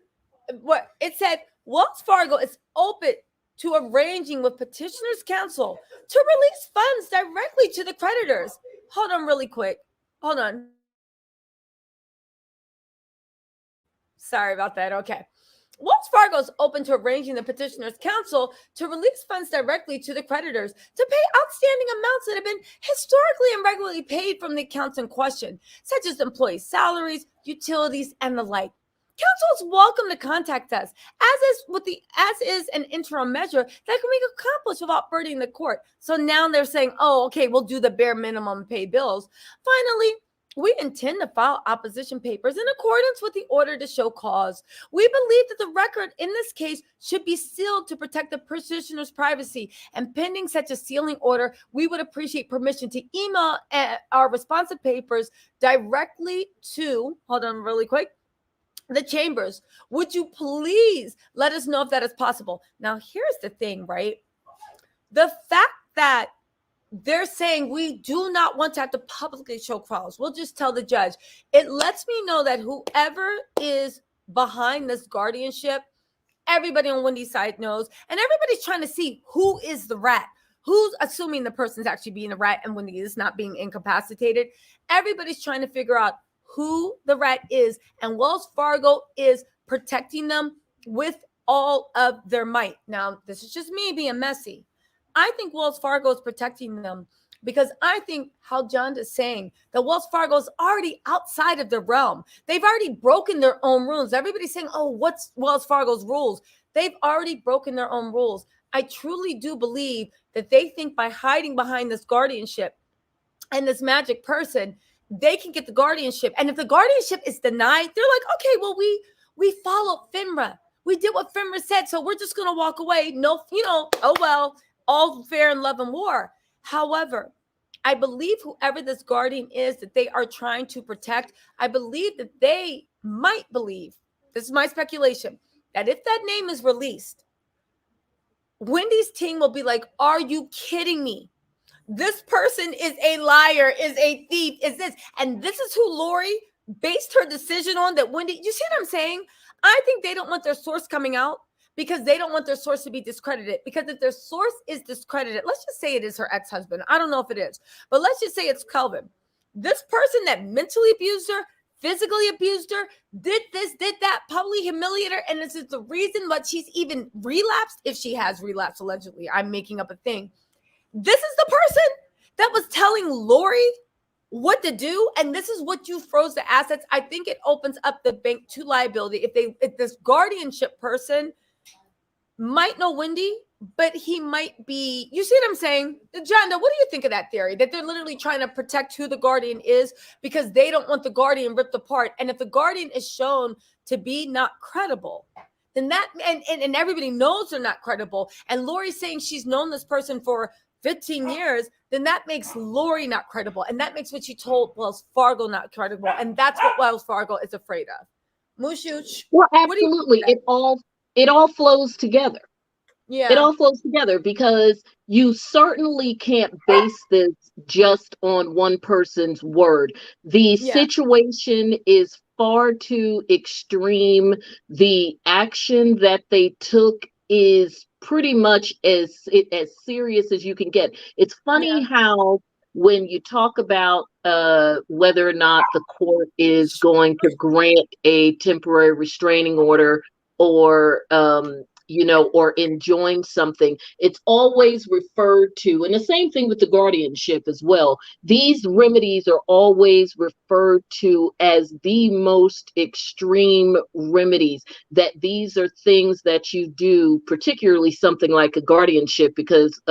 what it said, Wells Fargo is open to arranging with petitioners' counsel to release funds directly to the creditors. Hold on really quick. Hold on. Sorry about that. Okay. Wells Fargo is open to arranging the petitioner's counsel to release funds directly to the creditors to pay outstanding amounts that have been historically and regularly paid from the accounts in question, such as employee salaries, utilities, and the like. Counsel is welcome to contact us, as is an interim measure that can be accomplished without burdening the court. So now they're saying, oh, okay, we'll do the bare minimum, pay bills. Finally, we intend to file opposition papers in accordance with the order to show cause. We believe that the record in this case should be sealed to protect the petitioner's privacy, and pending such a sealing order, we would appreciate permission to email our responsive papers directly to, hold on really quick, the chambers. Would you please let us know if that is possible? Now, here's the thing, right? The fact that they're saying we do not want to have to publicly show cause, we'll just tell the judge. It lets me know that whoever is behind this guardianship, everybody on Wendy's side knows, and everybody's trying to see who is the rat. Who's assuming the person's actually being the rat and Wendy is not being incapacitated? Everybody's trying to figure out who the rat is, and Wells Fargo is protecting them with all of their might. Now, this is just me being messy. I think Wells Fargo is protecting them because I think how Johnda is saying that Wells Fargo is already outside of their realm. They've already broken their own rules. Everybody's saying, oh, what's Wells Fargo's rules? They've already broken their own rules. I truly do believe that they think by hiding behind this guardianship and this magic person, they can get the guardianship. And if the guardianship is denied, they're like, okay, well, we followed FINRA. We did what FINRA said, so we're just going to walk away. No, oh, well, all fair in love and war. However, I believe whoever this guardian is that they are trying to protect, I believe that they might believe, this is my speculation, that if that name is released, Wendy's team will be like, are you kidding me? This person is a liar, is a thief, is this. And this is who Lori based her decision on, that Wendy, you see what I'm saying? I think they don't want their source coming out because they don't want their source to be discredited. Because if their source is discredited, let's just say it is her ex-husband. I don't know if it is, but let's just say it's Kelvin. This person that mentally abused her, physically abused her, did this, did that, publicly humiliated her, and this is the reason why she's even relapsed, if she has relapsed, allegedly. I'm making up a thing. This is the person that was telling Lori what to do, and this is what you froze the assets. I think it opens up the bank to liability. If this guardianship person might know Wendy, but he might be, you see what I'm saying? Johnda, what do you think of that theory? That they're literally trying to protect who the guardian is because they don't want the guardian ripped apart. And if the guardian is shown to be not credible, then that, and everybody knows they're not credible, and Lori's saying she's known this person for 15 years, then that makes Lori not credible. And that makes what she told Wells Fargo not credible. And that's what Wells Fargo is afraid of. Mushuch. Well, absolutely. It all flows together. Yeah. It all flows together because you certainly can't base this just on one person's word. The situation is far too extreme. The action that they took is pretty much as serious as you can get. It's funny how when you talk about whether or not the court is going to grant a temporary restraining order or you know, or enjoying something, it's always referred to, and the same thing with the guardianship as well. These remedies are always referred to as the most extreme remedies, that these are things that you do, particularly something like a guardianship, because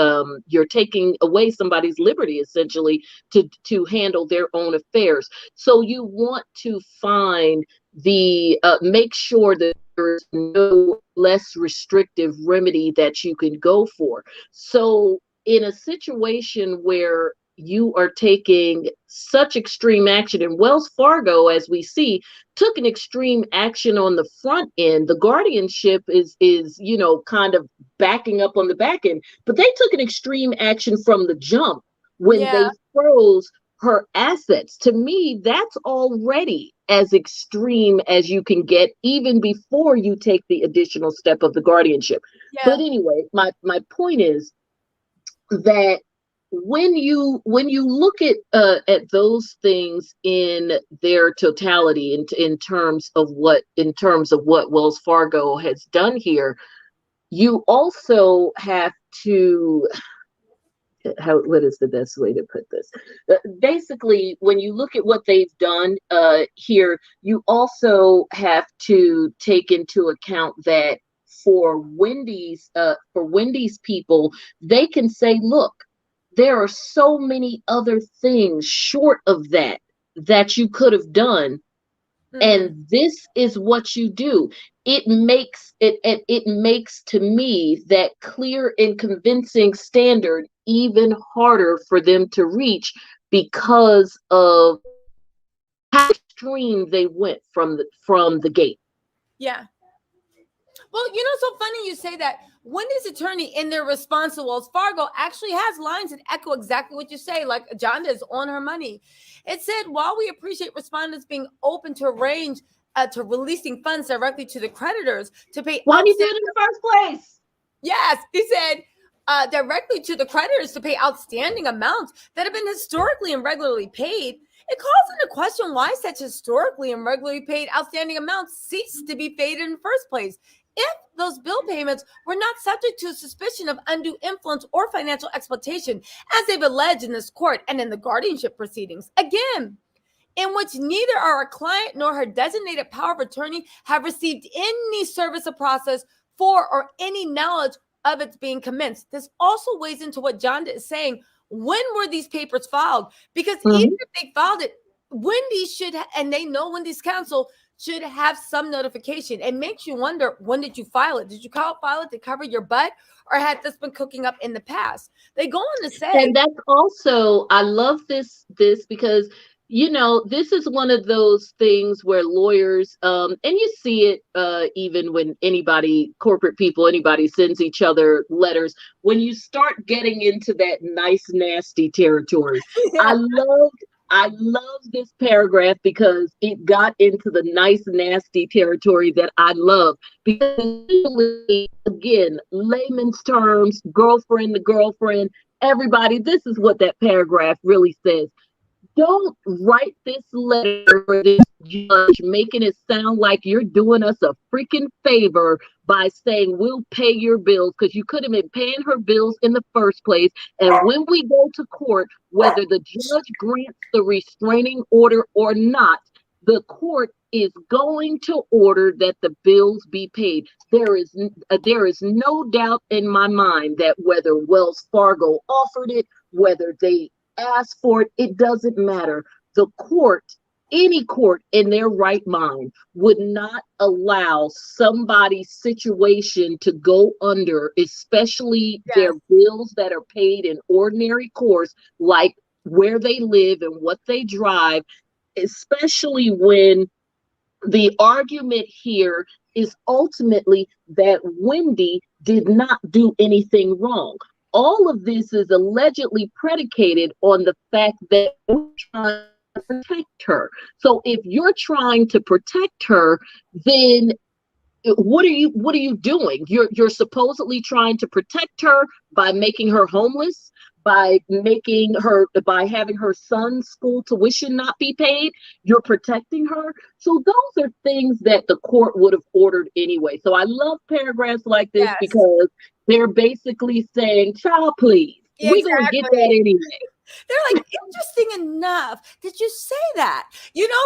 you're taking away somebody's liberty essentially to handle their own affairs. So you want to find the make sure that there is no less restrictive remedy that you can go for. So in a situation where you are taking such extreme action, and Wells Fargo, as we see, took an extreme action on the front end. The guardianship is you know, kind of backing up on the back end, but they took an extreme action from the jump when Yeah. they froze her assets. To me, that's already as extreme as you can get, even before you take the additional step of the guardianship. Yeah. But anyway, my point is that when you look at those things in their totality, in terms of what Wells Fargo has done here, you also have to, what is the best way to put this? Basically, when you look at what they've done here, you also have to take into account that for Wendy's people, they can say, look, there are so many other things short of that you could have done, and this is what you do. It makes to me that clear and convincing standard even harder for them to reach, because of how extreme they went from the gate. Yeah. Well, you know, so funny you say that. Wendy's attorney, in their response to Wells Fargo, actually has lines that echo exactly what you say. Like, Johnda is on her money. It said, while we appreciate respondents being open to arrange to releasing funds directly to the creditors to pay. Why do you do it in the first place? Yes, he said, directly to the creditors to pay outstanding amounts that have been historically and regularly paid. It calls into question why such historically and regularly paid outstanding amounts ceased to be paid in the first place, if those bill payments were not subject to suspicion of undue influence or financial exploitation, as they've alleged in this court and in the guardianship proceedings. Again, in which neither our client nor her designated power of attorney have received any service of process for or any knowledge of its being commenced. This also weighs into what Johnda is saying. When were these papers filed? Because even if they filed it, Wendy should, and they know Wendy's counsel should have some notification. It makes you wonder, when did you file it? Did you file it to cover your butt, or had this been cooking up in the past? They go on to say, and that's also, I love this because, you know, this is one of those things where lawyers, and you see it even when corporate people, anybody sends each other letters, when you start getting into that nice, nasty territory. yeah. I love this paragraph because it got into the nice, nasty territory that I love. Because again, layman's terms, girlfriend to girlfriend, everybody, this is what that paragraph really says. Don't write this letter for this judge making it sound like you're doing us a freaking favor by saying we'll pay your bills, because you could have been paying her bills in the first place. And when we go to court, whether the judge grants the restraining order or not, the court is going to order that the bills be paid. There is no doubt in my mind that whether Wells Fargo offered it, whether they ask for it, it doesn't matter. The court, any court in their right mind, would not allow somebody's situation to go under, especially their bills that are paid in ordinary course, like where they live and what they drive, especially when the argument here is ultimately that Wendy did not do anything wrong. All of this is allegedly predicated on the fact that we're trying to protect her. So if you're trying to protect her, then what are you doing? You're supposedly trying to protect her by making her homeless, by having her son's school tuition not be paid, you're protecting her. So those are things that the court would have ordered anyway. So I love paragraphs like this Yes. because they're basically saying, child, please, Yeah, we're going to get that anyway. They're like, interesting enough. Did you say that?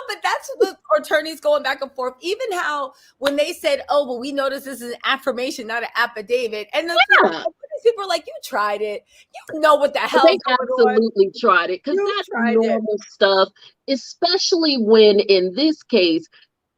But that's the attorneys going back and forth. Even how when they said, oh, well, we noticed this is an affirmation, not an affidavit. And then people are like, you tried it. You know what the hell they absolutely tried it, because that's normal stuff, especially when in this case,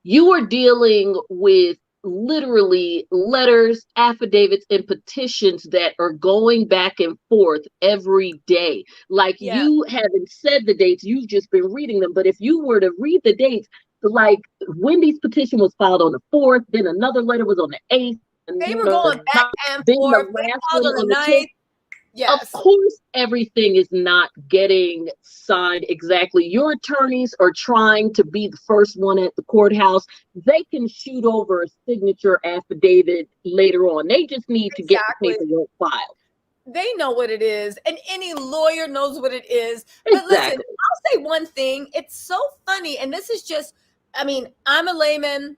you are dealing with literally letters, affidavits, and petitions that are going back and forth every day. Like, you haven't said the dates, you've just been reading them. But if you were to read the dates, like Wendy's petition was filed on the 4th, then another letter was on the 8th. They were going back and forth. They filed on the 9th. Yes. Of course, everything is not getting signed exactly. Your attorneys are trying to be the first one at the courthouse. They can shoot over a signature affidavit later on. They just need to get the paperwork filed. They know what it is, and any lawyer knows what it is. But listen, I'll say one thing. It's so funny, and this is just, I'm a layman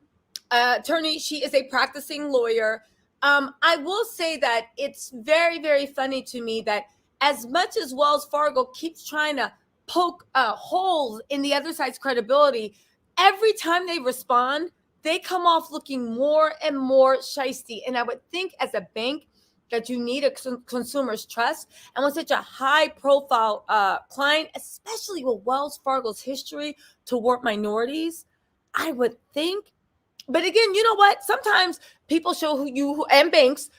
attorney. She is a practicing lawyer. I will say that it's very, very funny to me that as much as Wells Fargo keeps trying to poke holes in the other side's credibility, every time they respond, they come off looking more and more shisty. And I would think as a bank that you need a consumer's trust. And with such a high profile client, especially with Wells Fargo's history toward minorities, I would think. But again, you know what? Sometimes people show and banks,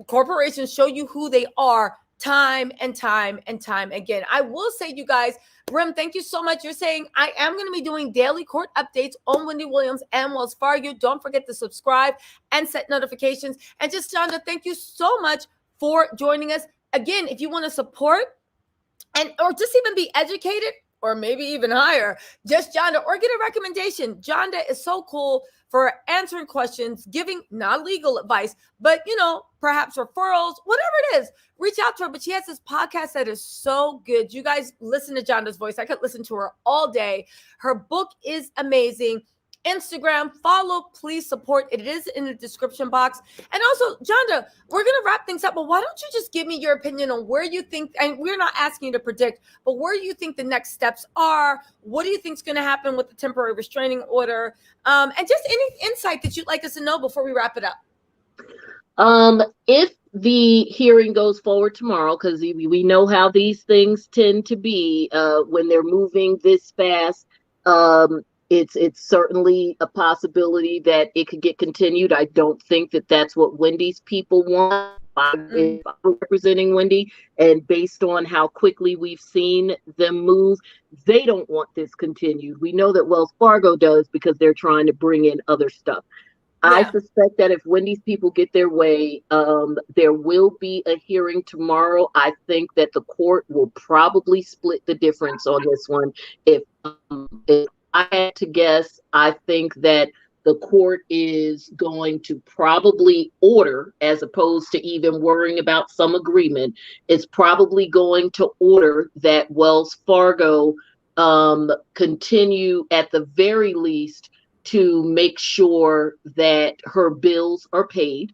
corporations show you who they are time and time and time again. I will say, you guys, Brim, thank you so much. You're saying I am going to be doing daily court updates on Wendy Williams and Wells Fargo. Don't forget to subscribe and set notifications. And just, Johnda, thank you so much for joining us. Again, if you want to support or just even be educated, or maybe even higher, just Johnda, or get a recommendation. Johnda is so cool for answering questions, giving not legal advice, but perhaps referrals, whatever it is, reach out to her. But she has this podcast that is so good. You guys listen to Johnda's voice. I could listen to her all day. Her book is amazing. Instagram, follow, please support. It is in the description box. And also, Johnda, we're going to wrap things up, but why don't you just give me your opinion on where you think, and we're not asking you to predict, but where you think the next steps are? What do you think is going to happen with the temporary restraining order? And just any insight that you'd like us to know before we wrap it up. If the hearing goes forward tomorrow, because we know how these things tend to be when they're moving this fast, it's certainly a possibility that it could get continued. I don't think that that's what Wendy's people want. If I'm representing Wendy, and based on how quickly we've seen them move, they don't want this continued. We know that Wells Fargo does, because they're trying to bring in other stuff. I suspect that if Wendy's people get their way, there will be a hearing tomorrow. I think that the court will probably split the difference on this one. If I had to guess, I think that the court is going to probably order, as opposed to even worrying about some agreement, it's probably going to order that Wells Fargo continue at the very least to make sure that her bills are paid,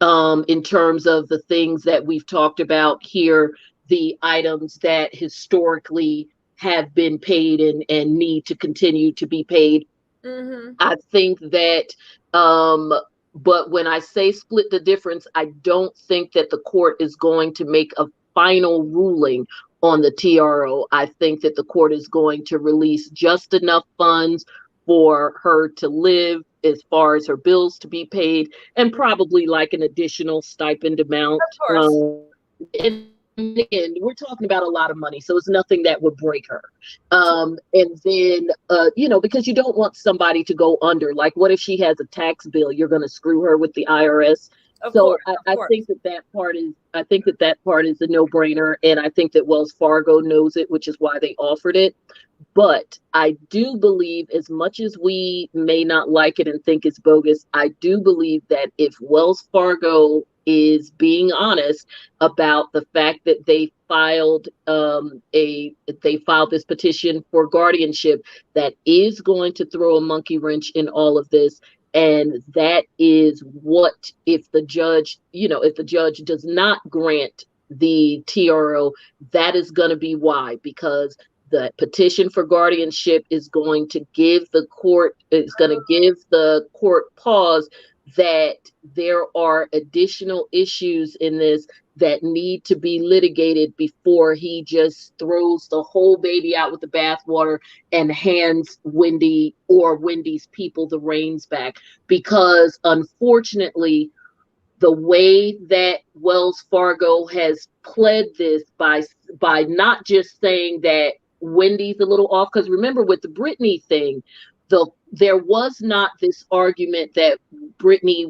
in terms of the things that we've talked about here, the items that historically have been paid and need to continue to be paid. I think that, but when I say split the difference, I don't think that the court is going to make a final ruling on the TRO. I think that the court is going to release just enough funds for her to live, as far as her bills to be paid, and probably like an additional stipend amount. And again, we're talking about a lot of money, so it's nothing that would break her. And then, because you don't want somebody to go under. Like, what if she has a tax bill? You're going to screw her with the IRS. Of So course, I, of I course. think that part is a no-brainer, and I think that Wells Fargo knows it, which is why they offered it. But I do believe, as much as we may not like it and think it's bogus, I do believe that if Wells Fargo is being honest about the fact that they filed this petition for guardianship, that is going to throw a monkey wrench in all of this. And that is what, if the judge does not grant the TRO, that is going to be why, because the petition for guardianship is going to give the court pause that there are additional issues in this that need to be litigated before he just throws the whole baby out with the bathwater and hands Wendy or Wendy's people the reins back. Because unfortunately, the way that Wells Fargo has pled this by not just saying that Wendy's a little off, because remember with the Britney thing, there was not this argument that Britney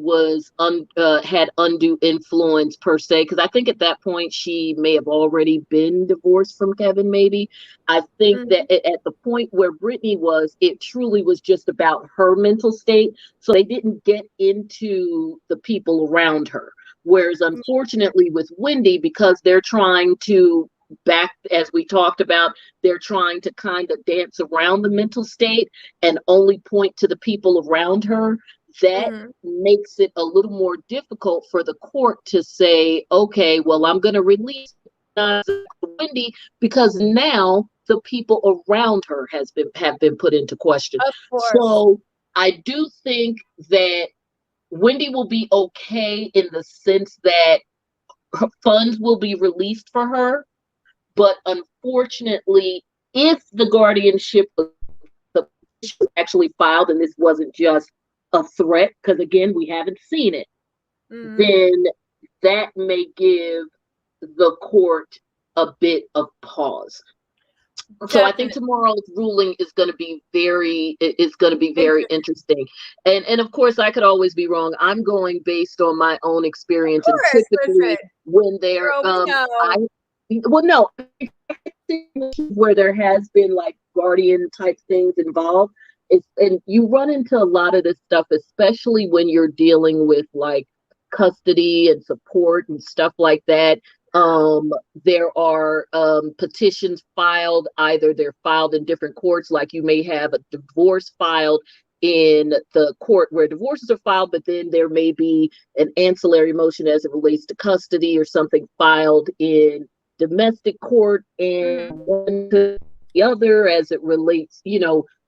had undue influence per se, because I think at that point she may have already been divorced from Kevin. Maybe I think Mhm. that at the point where Britney was, it truly was just about her mental state. So they didn't get into the people around her. Whereas unfortunately with Wendy, because they're trying to as we talked about, they're trying to kind of dance around the mental state and only point to the people around her. That Mhm. makes it a little more difficult for the court to say, okay, well, I'm going to release Wendy because now the people around her have been put into question. Of course. So I do think that Wendy will be okay in the sense that funds will be released for her. But unfortunately, if the guardianship was actually filed and this wasn't just a threat, because again, we haven't seen it, Mhm. then that may give the court a bit of pause. So I think Definitely tomorrow's ruling is going to be very interesting. interesting. And of course I could always be wrong. I'm going based on my own Of experience, and course. typically Listen, when they're girl, we I know. well no where there has been like guardian type things involved, and you run into a lot of this stuff, especially when you're dealing with like custody and support and stuff like that. um there are petitions filed, either they're filed in different courts, like you may have a divorce filed in the court where divorces are filed, but then there may be an ancillary motion as it relates to custody or something filed in domestic court, and Mhm. one to the other as it relates,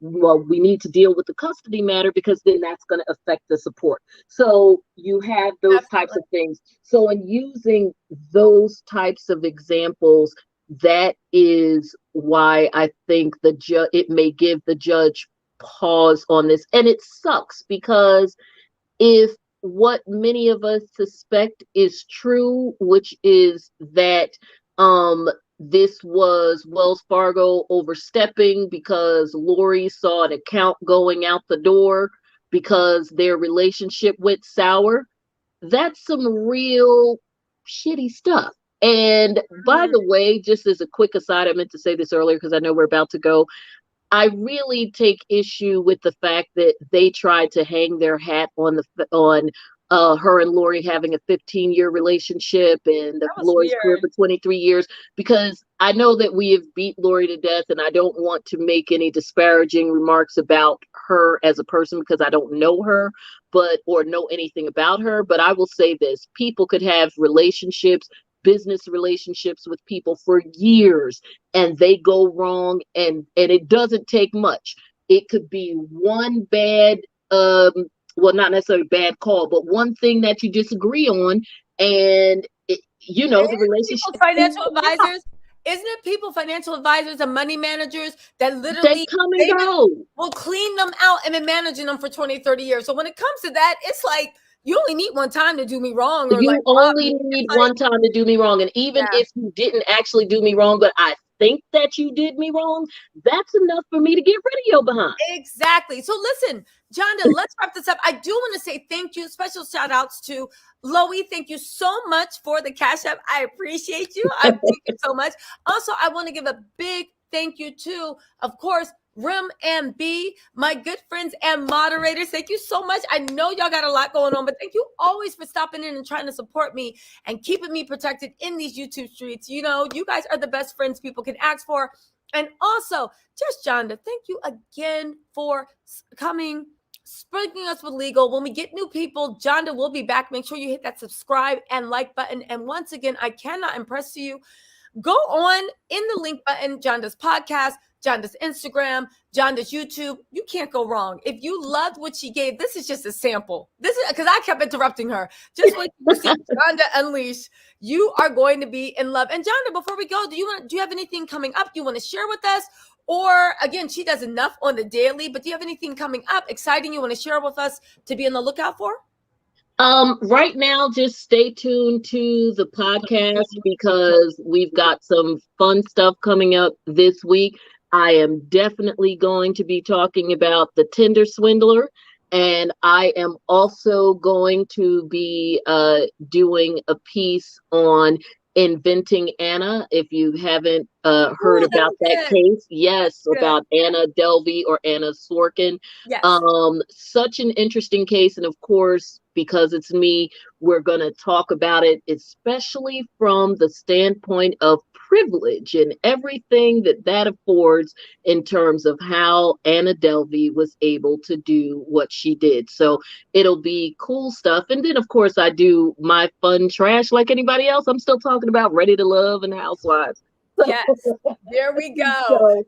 well, we need to deal with the custody matter because then that's going to affect the support. So you have those types Definitely. of things. So in using those types of examples, that is why I think it may give the judge pause on this. And it sucks because if what many of us suspect is true, which is that this was Wells Fargo overstepping because Lori saw an account going out the door because their relationship went sour, that's some real shitty stuff. And by Mhm. the way, just as a quick aside, I meant to say this earlier because I know we're about to go. I really take issue with the fact that they tried to hang their hat on her and Lori having a 15-year relationship and That was Lori's career weird. for 23 years, because I know that we have beat Lori to death, and I don't want to make any disparaging remarks about her as a person because I don't know her, or know anything about her. But I will say this: people could have business relationships with people for years, and they go wrong, and it doesn't take much. It could be one bad well, not necessarily bad call, but one thing that you disagree on, and the relationship People's financial advisors, isn't it people, financial advisors and money managers that they literally come and they go. will clean them out and been managing them for 20, 30 years. So when it comes to that, it's like you only need one time to do me wrong or like You rob only me. need It's like, one time to do me wrong, and even yeah, if you didn't actually do me wrong, but I think that you did me wrong, that's enough for me to get rid of your behind. Exactly. So listen, Johnda, let's wrap this up. I do want to say thank you. Special shout outs to Lillie. Thank you so much for the Cash App. I appreciate you. I thank you so much. Also, I want to give a big thank you to, of course, Rim and B, my good friends and moderators. Thank you so much. I know y'all got a lot going on, but thank you always for stopping in and trying to support me and keeping me protected in these YouTube streets. You know, you guys are the best friends people can ask for. And also, just Johnda, thank you again for coming, sprinkling us with legal. When we get new people, Johnda will be back. Make sure you hit that subscribe and like button. And once again, I cannot impress you. Go on in the link button, Johnda's podcast, Johnda's Instagram, Johnda's YouTube. You can't go wrong. If you loved what she gave, this is just a sample. This is because I kept interrupting her. Just wait to see Johnda Unleash. You are going to be in love. And Johnda, before we go, do you have anything coming up you want to share with us? Or again, she does enough on the daily, but do you have anything coming up exciting you want to share with us to be on the lookout for? Right now, just stay tuned to the podcast because we've got some fun stuff coming up this week. I am definitely going to be talking about the Tinder swindler, and I am also going to be doing a piece on Inventing Anna. If you haven't heard about that case, yes, about Anna Delvey or Anna Sorkin. Yes. Such an interesting case, and of course, because it's me, we're going to talk about it, especially from the standpoint of privilege and everything that affords in terms of how Anna Delvey was able to do what she did. So it'll be cool stuff. And then, of course, I do my fun trash like anybody else. I'm still talking about Ready to Love and Housewives. Yes, there we go.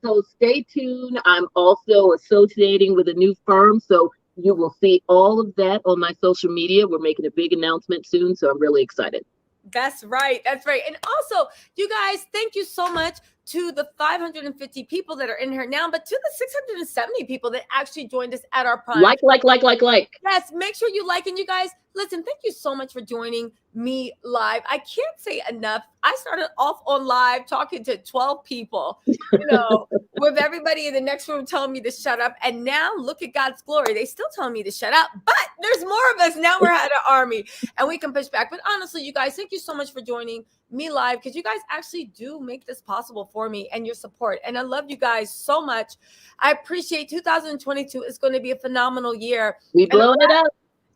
So stay tuned. I'm also associating with a new firm, so you will see all of that on my social media. We're making a big announcement soon, so I'm really excited. That's right. That's right. And also, you guys, thank you so much to the 550 people that are in here now, but to the 670 people that actually joined us at our prime. Like. Yes, make sure you like. And you guys, listen, thank you so much for joining me live. I can't say enough. I started off on live talking to 12 people, you know, with everybody in the next room telling me to shut up. And now look at God's glory. They still telling me to shut up, but there's more of us. Now we're at an army and we can push back. But honestly, you guys, thank you so much for joining me live because you guys actually do make this possible for me and your support. And I love you guys so much. I appreciate 2022 is going to be a phenomenal year. We blowing it up.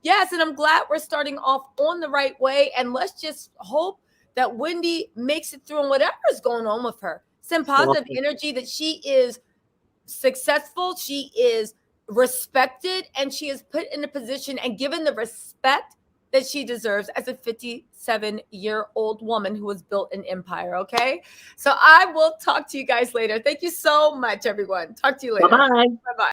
Yes, and I'm glad we're starting off on the right way. And let's just hope that Wendy makes it through and whatever is going on with her. Send positive energy that she is successful, she is respected, and she is put in a position and given the respect that she deserves as a 57-year-old woman who has built an empire, okay? So I will talk to you guys later. Thank you so much, everyone. Talk to you later. Bye-bye. Bye-bye.